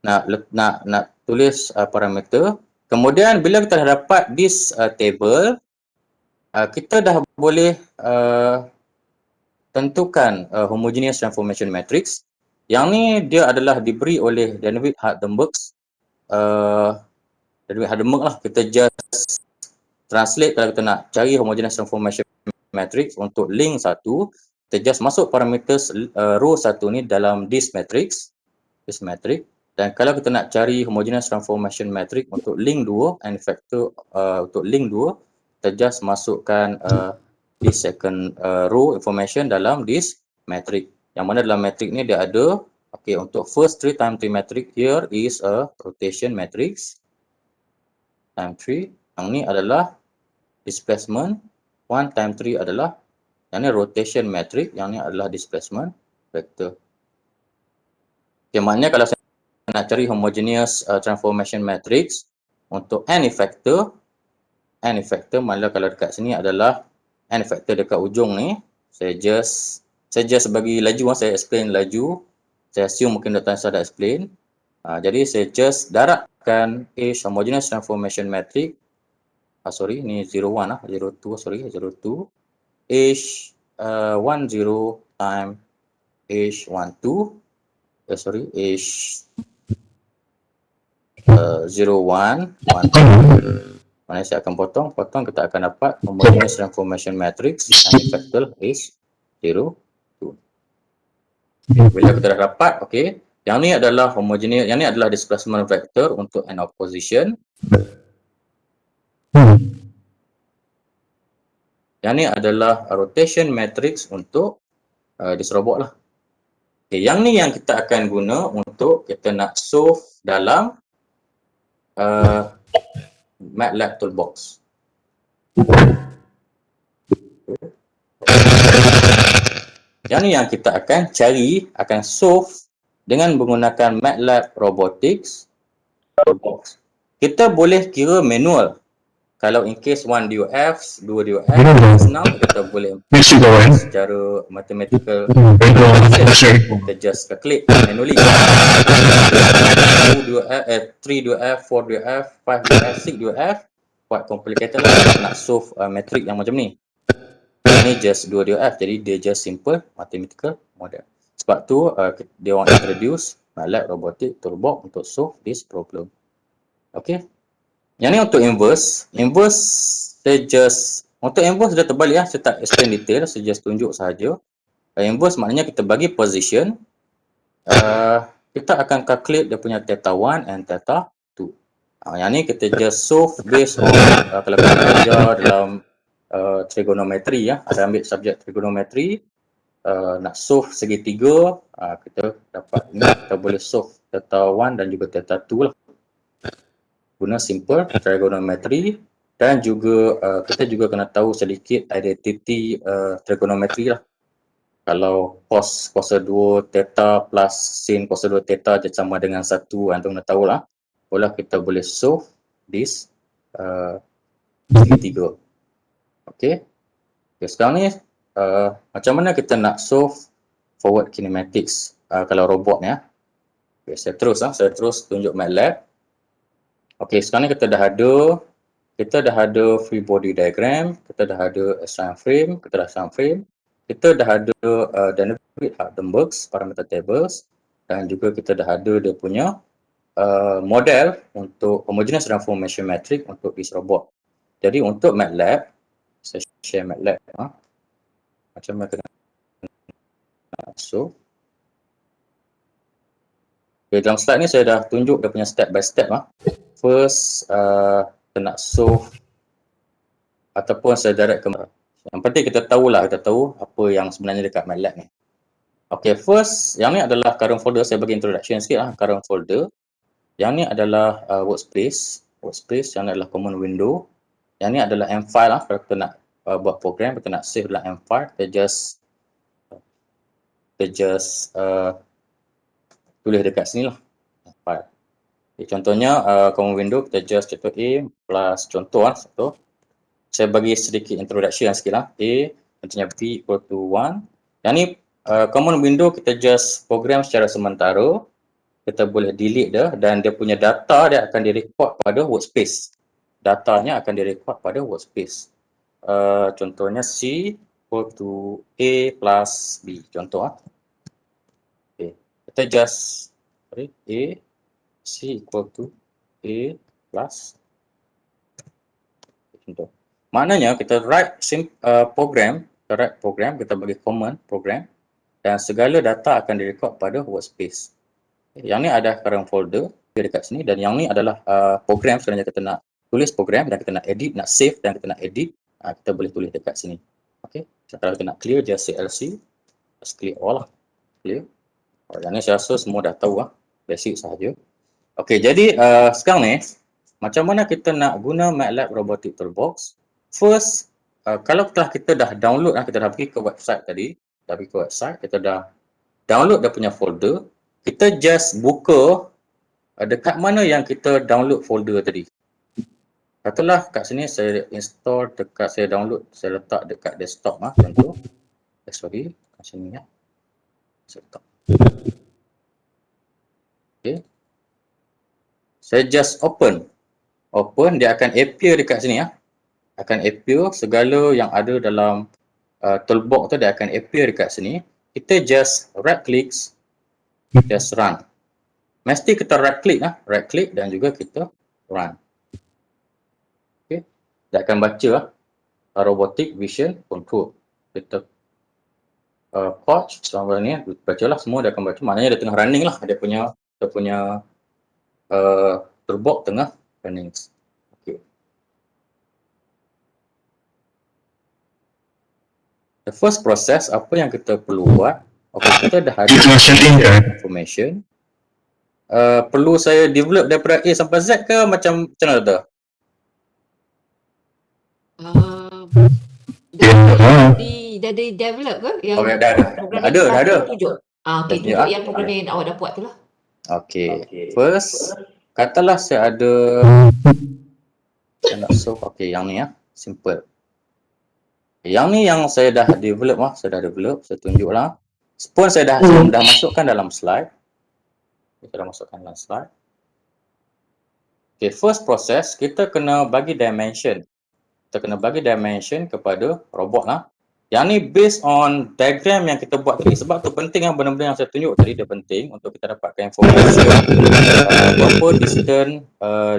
Nak tulis parameter. Kemudian bila kita dah dapat this table, kita dah boleh tentukan homogeneous transformation matrix. Yang ni dia adalah diberi oleh David Hardenberg. David Hardenberg lah, kita just translate kalau kita nak cari homogeneous transformation matrix untuk link 1, kita just masuk parameters row 1 ni dalam this matrix. Dan kalau kita nak cari homogeneous transformation matrix untuk link 2 and factor untuk link 2, kita just masukkan this second row information dalam this matrix. Yang mana dalam matrix ni dia ada, okay, untuk first 3 times 3 matrix, here is a rotation matrix times 3. Yang ni adalah displacement, 1 times 3 adalah, yang ni rotation matrix, yang ni adalah displacement vector. Okay, maknanya kalau saya nak cari homogeneous transformation matrix untuk any factor, malah kalau dekat sini adalah n factor dekat ujung ni, saya just bagi laju, saya explain laju. Saya assume mungkin Dr. Ansar dah explain. Jadi saya just darabkan H homogeneous transformation matrix. Sorry, ni 01 lah, 02, sorry, 02. H 10 times H 12. Sorry, H 01, 12. Mana saya akan potong, kita akan dapat homogeneous transformation matrix and factor H 0, 2. Bila kita dah dapat, okey, yang ni adalah homogeneous, yang ni adalah displacement vector untuk an opposition. Yang ni adalah rotation matrix untuk this robot lah. Okay, yang ni yang kita akan guna untuk kita nak solve dalam MATLAB Toolbox. Yang ni yang kita akan cari, akan solve dengan menggunakan MATLAB Robotics Toolbox. Kita boleh kira manual. Kalau in case 1 DOF, 2 DOF, senang kita boleh secara mathematical. Kita just klik manually. 2 DOF, 3 DOF, 4 DOF, 5 DOF, 6 DOF. Quite complicated lah nak solve matrix yang macam ni. Ini just 2 DOF, jadi dia just simple mathematical model. Sebab tu dia want introduce MATLAB Robotics Toolbox untuk solve this problem. Okay. Yang ni untuk inverse. Inverse saya just, untuk inverse dah terbalik lah, saya tak explain detail, saya just tunjuk sahaja. Inverse maknanya kita bagi position, kita akan calculate dia punya theta 1 and theta 2. Yang ni kita just solve based on kalau kita belajar dalam trigonometry ya, ada ambil subjek trigonometry, nak solve segitiga, kita dapat ni, kita boleh solve theta 1 dan juga theta 2 lah. Guna simple trigonometry dan juga kita juga kena tahu sedikit identity trigonometry lah. Kalau cos kuasa 2 theta plus sin kuasa 2 theta dia sama dengan 1, antum dah tahulah. Boleh kita boleh solve this segitiga. Okey. Okay, sekarang ni macam mana kita nak solve forward kinematics kalau robot ni ya. Okay, saya terus tunjuk MATLAB. Okey, sekarang ni kita dah ada free body diagram, kita dah ada assigned frame, kita dah ada dynamic Hardenberg's parameter tables, dan juga kita dah ada dia punya model untuk homogeneous transformation matrix untuk this robot. Jadi untuk MATLAB, saya share MATLAB macam mana kita nak solve. Okay, dalam slide ni saya dah tunjuk dia punya step by step. First, kita nak solve ataupun saya direct ke. Yang penting kita tahu apa yang sebenarnya dekat MATLAB ni. Okay, first, yang ni adalah current folder. Saya bagi introduction sikit current folder. Yang ni adalah workspace. Yang ni adalah common window. Yang ni adalah M file kalau kita nak buat program, kita nak save dalam M file, kita just tulis dekat sini lah file. Okay, contohnya common window kita just contoh A plus contoh saya bagi sedikit introduction sikit lah. A contohnya B equal to 1. Yang ni common window kita just program secara sementara. Kita boleh delete dia dan dia punya data dia akan direkod pada workspace. Datanya akan direkod pada workspace. Contohnya C equal to A plus B. Contoh okay. Kita just A C equal to A plus contoh. Maknanya kita write program, kita bagi command program dan segala data akan direkod pada workspace. Yang ni ada current folder dekat sini dan yang ni adalah program sebenarnya kita nak tulis program dan kita nak edit, nak save dan kita nak edit, kita boleh tulis dekat sini. Okey. Kalau kita nak clear just CLC, just clear all lah. Clear. Yang ni saya rasa semua dah tahu basic sahaja. Okey, jadi sekarang ni macam mana kita nak guna MATLAB Robotic Toolbox? First, kalau kita dah download, kita dah pergi ke website tadi, kita dah download dia punya folder, kita just buka dekat mana yang kita download folder tadi. Katalah kat sini saya install dekat, saya download, saya letak dekat desktop contoh. Sorry, kat sini ya. Saya letak. Okay. Saya just open, dia akan appear dekat sini akan appear segala yang ada dalam toolbox tu, dia akan appear dekat sini. Kita just right click, just run. Mesti kita right click dan juga kita run. Okay. Dia akan baca robotic vision control. Kita coach sama ni bacalah semua, dia akan baca. Maknanya dia tengah running lah, dia punya toolbox tengah running. The first process, apa yang kita perlu buat, kita dah ada information. Perlu saya develop daripada A sampai Z ke macam mana tu? Dah develop ke? Yang dah ada. Tunjuk yang program yang awak dah buat tu lah. Okay. First, katalah saya ada saya nak solve, yang ni simple. Yang ni yang saya dah develop saya tunjuklah. Pun saya dah masukkan dalam slide. Okay, first process kita kena bagi dimension. Kepada robot lah. Yang ni based on diagram yang kita buat tadi. Sebab tu penting benda-benda yang saya tunjuk tadi, dia penting untuk kita dapatkan informasi berapa distance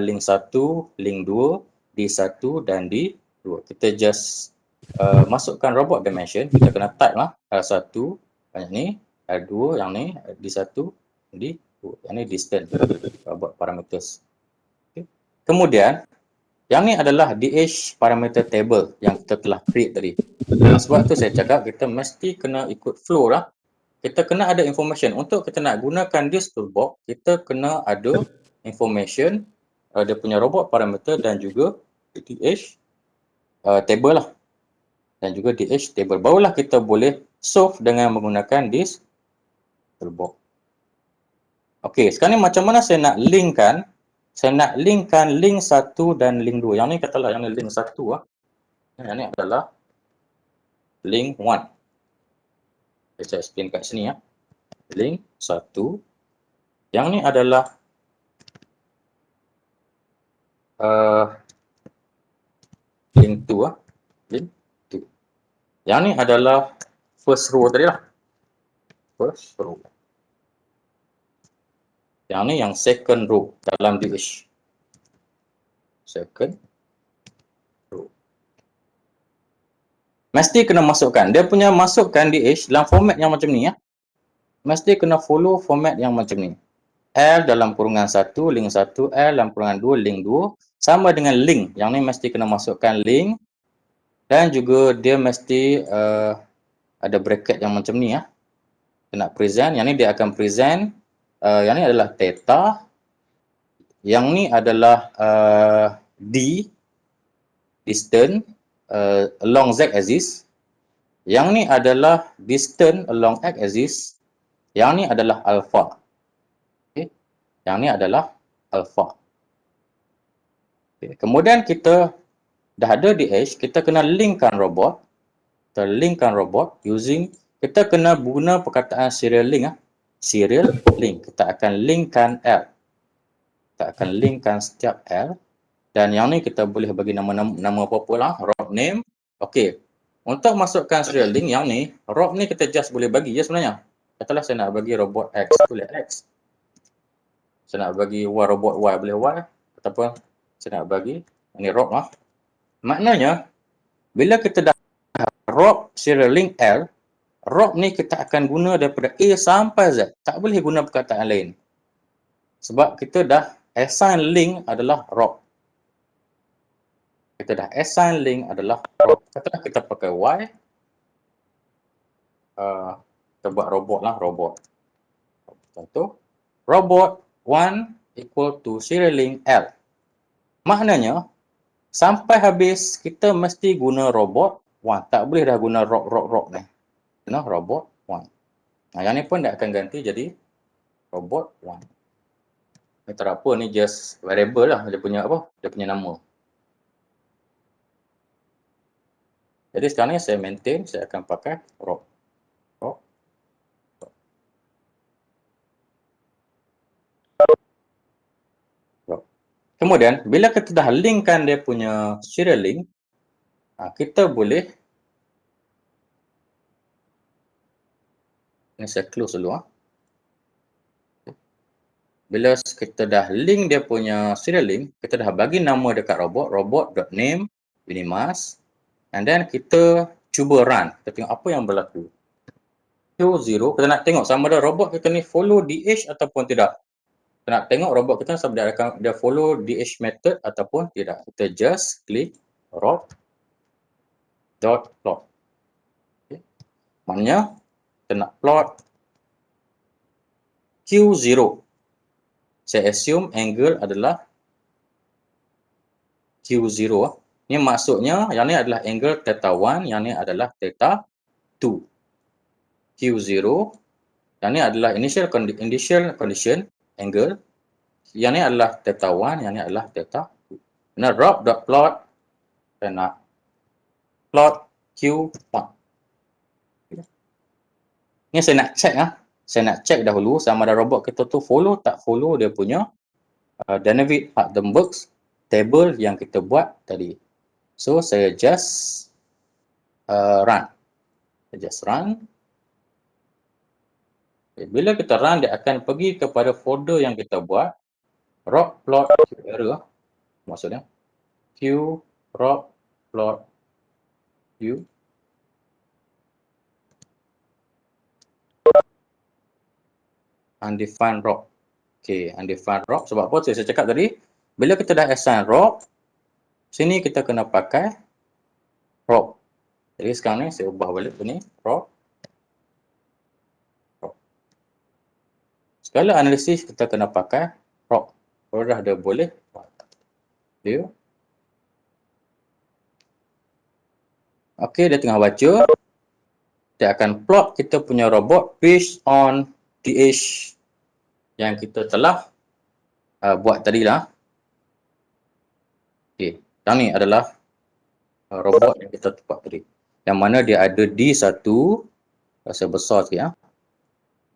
link 1, link 2, D1 dan D2. Kita just masukkan robot dimension, kita kena type R1 banyak ni, R2 yang ni, D1, D2, yang ni distance robot parameters. Okay. Kemudian yang ni adalah DH parameter table yang kita telah create tadi. Sebab tu saya cakap kita mesti kena ikut flow lah. Kita kena ada information. Untuk kita nak gunakan this toolbox, kita kena ada information dia punya robot parameter dan juga DH table lah. Dan juga DH table. Barulah kita boleh solve dengan menggunakan this toolbox. Okey, sekarang ni macam mana saya nak linkkan? Saya nak linkkan link 1 dan link 2. Yang ni katalah yang ni link 1 ah. Yang ni adalah link 1. Saya explain kat sini ya. Link 1. Yang ni adalah link 2 ah. Link 2. Yang ni adalah first row tadi lah. First row. Yang ni yang second row dalam DH. Second row. Mesti kena masukkan. Dia punya masukkan DH dalam format yang macam ni ya. Mesti kena follow format yang macam ni. L dalam kurungan 1, link 1, L dalam kurungan 2, link 2. Sama dengan link. Yang ni mesti kena masukkan link. Dan juga dia mesti ada bracket yang macam ni ya. Dia nak present. Yang ni dia akan present. Yang ni adalah theta. Yang ni adalah D. Distance along Z axis. Yang ni adalah distance along X axis. Yang ni adalah alpha. Okay. Yang ni adalah alpha. Okay. Kemudian kita dah ada DH, kita kena linkkan robot. Kita linkkan robot using, kita kena guna perkataan serial link. Serial link. Kita akan linkkan L. Kita akan linkkan setiap L. Dan yang ni kita boleh bagi nama apa-apa lah. Rob name. Okey. Untuk masukkan serial link yang ni, rob ni kita just boleh bagi je sebenarnya. Katalah saya nak bagi robot X, boleh X. Saya nak bagi Y, robot Y, boleh Y. Ataupun saya nak bagi, ini rob lah. Maknanya, bila kita dah rob serial link L, rob ni kita akan guna daripada A sampai Z. Tak boleh guna perkataan lain. Sebab kita dah assign link adalah rob. Kita dah assign link adalah rob. Katalah kita pakai Y. Kita buat robot lah, robot. Contoh, robot 1 equal to serial link L. Maknanya, sampai habis kita mesti guna robot 1. Tak boleh dah guna rob ni. Kena robot 1. Nah, yang ni pun dia akan ganti jadi robot 1. Ni tak apa, ni just variable lah. Dia punya apa? Dia punya nama. Jadi sekarang ni saya maintain, saya akan pakai rob. Kemudian, bila kita dah linkkan dia punya serial link, kita boleh, ni saya close dulu. Bila kita dah link dia punya serial link, kita dah bagi nama dekat robot, robot.name, minimas, and then kita cuba run. Kita tengok apa yang berlaku. Q0, kita nak tengok sama ada robot kita ni follow DH ataupun tidak. Kita nak tengok robot kita sama ada dia follow DH method ataupun tidak. Kita just klik rob.plot. Okay. Maknanya kita nak plot Q0. Saya assume angle adalah Q0. Ini maksudnya yang ni adalah angle theta 1, yang ni adalah theta 2. Q0, yang ni adalah initial condition angle. Yang ni adalah theta 1, yang ni adalah theta 2. Nah, rob.plot, saya nak plot Q1. Ini saya nak check Saya nak check dahulu sama ada robot kita tu follow tak follow dia punya Danavid-Hardenberg table yang kita buat tadi. So saya just run. Saya just run. Okay, bila kita run, dia akan pergi kepada folder yang kita buat. Rob plot error. Maksudnya Q rob plot Q. Undefined rob. Okay, undefined rob. Sebab apa saya cakap tadi, bila kita dah assign rob, sini kita kena pakai rob. Jadi sekarang ni saya ubah balik ni rob. Segala analisis kita kena pakai rob. Kalau dah ada boleh dia. Okey, dia tengah baca. dia akan plot kita punya robot based on TH yang kita telah buat tadi lah. Okey, yang ni adalah robot yang kita buat tadi. Yang mana dia ada D1, rasa besar sikit ya.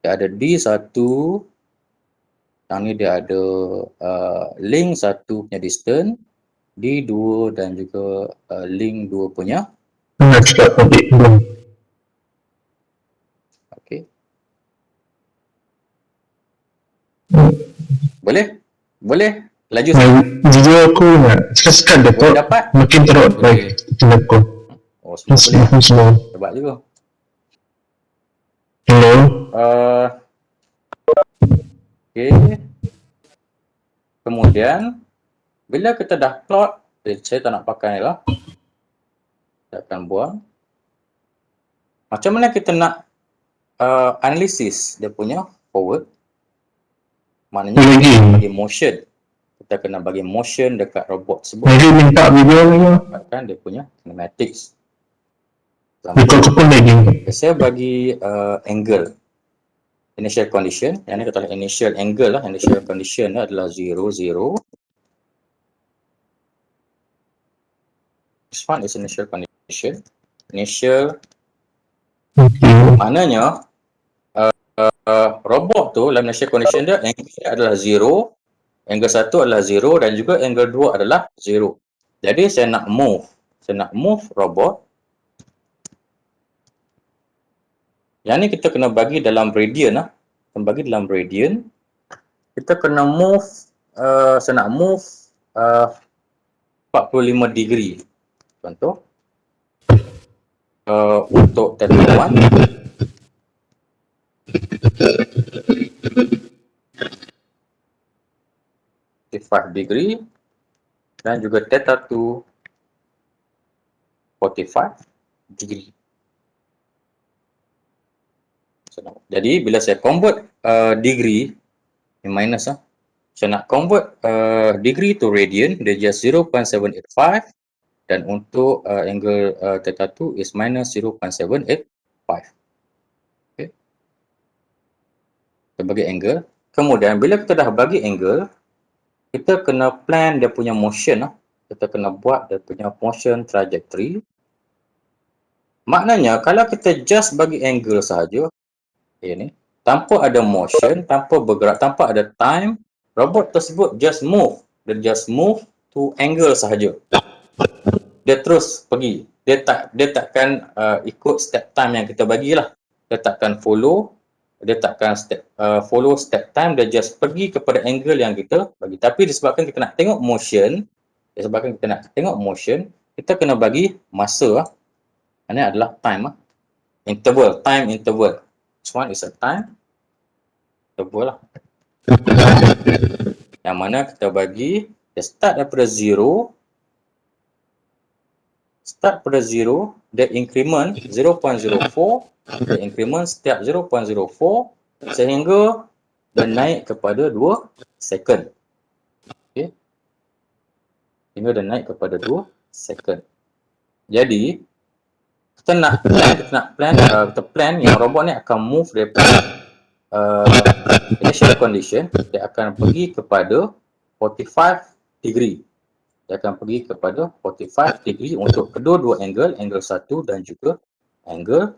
Dia ada D1, yang ni dia ada link 1 punya distance, D2 dan juga link 2 punya. Nak cakap topik belum. Okey. Boleh? Boleh? Laju sikit. Video aku nak sekat Boleh dekat dapat? makin teruk baik internet ko. Oh, semua boleh. Semakin slow. Hebat juga. Hello. Okey. Kemudian, bila kita dah plot, saya tak nak pakai lah. Saya akan buang. Macam mana kita nak analisis dia punya forward? Maknanya Lagi. kita kena bagi motion. Kita kena bagi motion dekat robot tersebut. Lagi minta video lagi. Dapatkan dia punya kinematics. Buka pun lagi. Saya bagi angle. Initial condition. Yang ni kata initial angle lah. Initial condition adalah 0, 0. This one is initial condition. Initial. Maknanya robot tu dalam initial condition dia angle dia adalah 0, angle 1 adalah 0 dan juga angle 2 adalah 0. Jadi saya nak move robot. Yang ni kita kena bagi dalam radian lah. Kita bagi dalam radian. Kita kena move, saya nak move 45 degree. Contoh. Untuk theta 1. 45 degree dan juga theta 2 45 degree. Jadi bila saya convert degree yang minus lah, saya nak convert degree to radian, dia just 0.785 dan untuk angle theta 2 is minus 0.785. Okay. Kita bagi angle. Kemudian bila kita dah bagi angle, kita kena plan dia punya motion lah. Kita kena buat dia punya motion trajectory. Maknanya kalau kita just bagi angle sahaja, ini tanpa ada motion, tanpa bergerak, tanpa ada time, robot tersebut just move. Dia just move to angle sahaja. Dia terus pergi. Dia takkan ikut step time yang kita bagilah. Dia takkan follow. Dia takkan follow step time. Dia just pergi kepada angle yang kita bagi. Tapi disebabkan kita nak tengok motion, kita kena bagi masa lah. Ini adalah time lah. Interval, time interval. This one is a time interval lah. Yang mana kita bagi, dia start daripada 0. Start pada 0, dia increment 0.04, dia increment setiap 0.04 sehingga dia naik kepada 2 second. Okay. Sehingga dia naik kepada 2 second. Jadi, kita nak plan yang robot ni akan move daripada initial condition, dia akan pergi kepada 45 degree. Dia akan pergi kepada 45 degree untuk kedua-dua angle 1 dan juga angle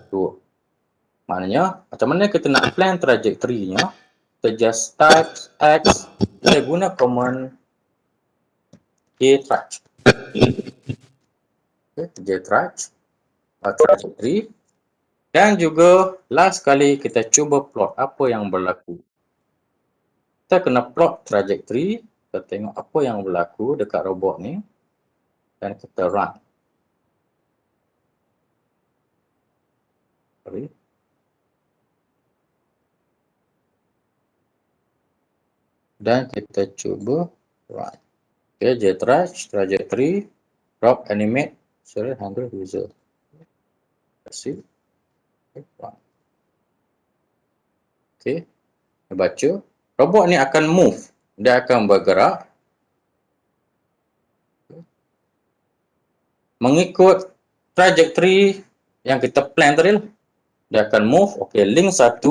2. Maknanya, macam mana kita nak plan trajectory-nya, kita just type X, kita guna command jtraj. Okay, jtraj, trajectory. Dan juga last kali kita cuba plot apa yang berlaku. Kita kena plot trajectory. Kita tengok apa yang berlaku dekat robot ni dan kita run. Sorry. Dan kita cuba run. Okay, jtraj, trajectory, drop, animate, sorry, handle user. Let's see. Okay, run. Okay, kita baca. Robot ni akan move. Dia akan bergerak mengikut trajectory yang kita plan tadi lah. Dia akan move, okey, link 1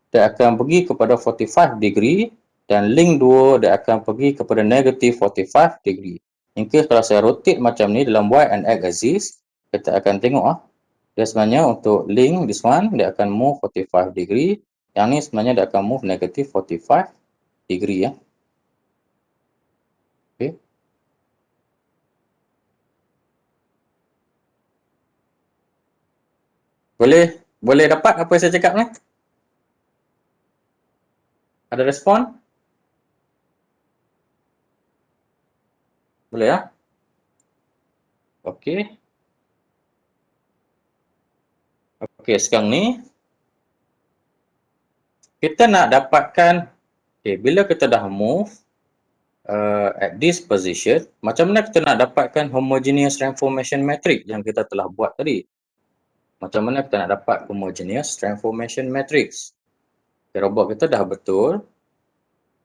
dia akan pergi kepada 45 degree dan link 2 dia akan pergi kepada negative 45 degree. In case kalau saya rotate macam ni dalam Y and X axis, kita akan tengok dia sebenarnya untuk link this one dia akan move 45 degree, yang ni sebenarnya dia akan move negative 45 degree ya. Okey. Boleh dapat apa yang saya cakap ni? Ada respon? Boleh ya? Okey. Okey, sekarang ni kita nak dapatkan bila kita dah move at this position, macam mana kita nak dapatkan homogeneous transformation matrix yang kita telah buat tadi? Macam mana kita nak dapat homogeneous transformation matrix? Okay, robot kita dah betul.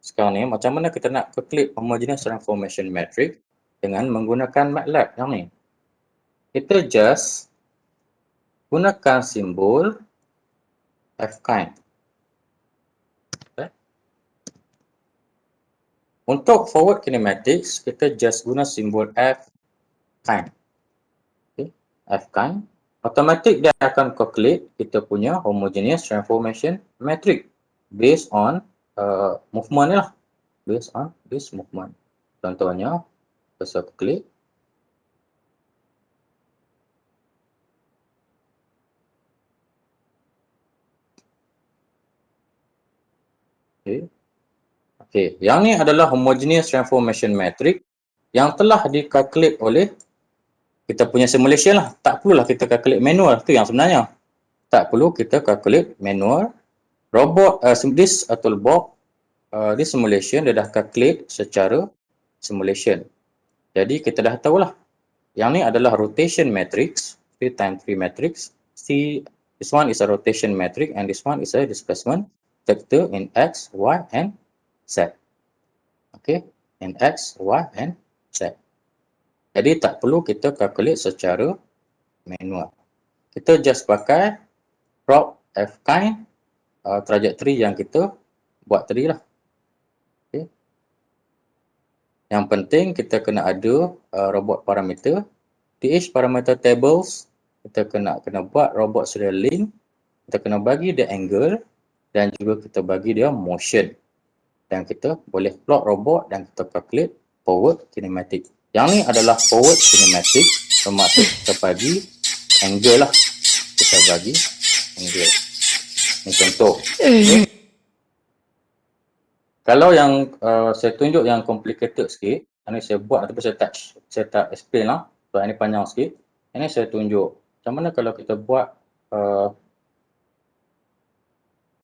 Sekarang ni macam mana kita nak calculate homogeneous transformation matrix dengan menggunakan MATLAB yang ni? Kita just gunakan simbol F-kind. Untuk forward kinematics, kita just guna simbol F-kind. Okay. F-kind. Automatic dia akan calculate kita punya homogeneous transformation matrix based on movement ni lah. Based on this movement. Contohnya, kita klik. Okay. Okey, yang ni adalah homogeneous transformation matrix yang telah dikalkulate oleh kita punya simulation lah. Tak perlulah kita calculate manual, tu yang sebenarnya. Tak perlu kita calculate manual. Robot, this toolbox, this simulation dia dah calculate secara simulation. Jadi kita dah tahulah. Yang ni adalah rotation matrix, 3 times 3 matrix. This one is a rotation matrix and this one is a displacement vector in X, Y and Z. Okay, in X, Y and Z. Jadi tak perlu kita calculate secara manual. Kita just pakai prop F-kind trajectory yang kita buat tadi lah. Okay. Yang penting kita kena ada robot parameter. TH parameter tables, kita kena buat robot serial link. Kita kena bagi dia angle dan juga kita bagi dia motion. Dan kita boleh plot robot dan kita calculate forward kinematic. Yang ni adalah forward kinematic, bermaksud kita bagi angle lah. Kita bagi angle. Ini contoh. Okay. Kalau yang saya tunjuk yang complicated sikit, ini saya buat tapi saya tak explain lah. So ini panjang sikit. Ini saya tunjuk. Macam mana kalau kita buat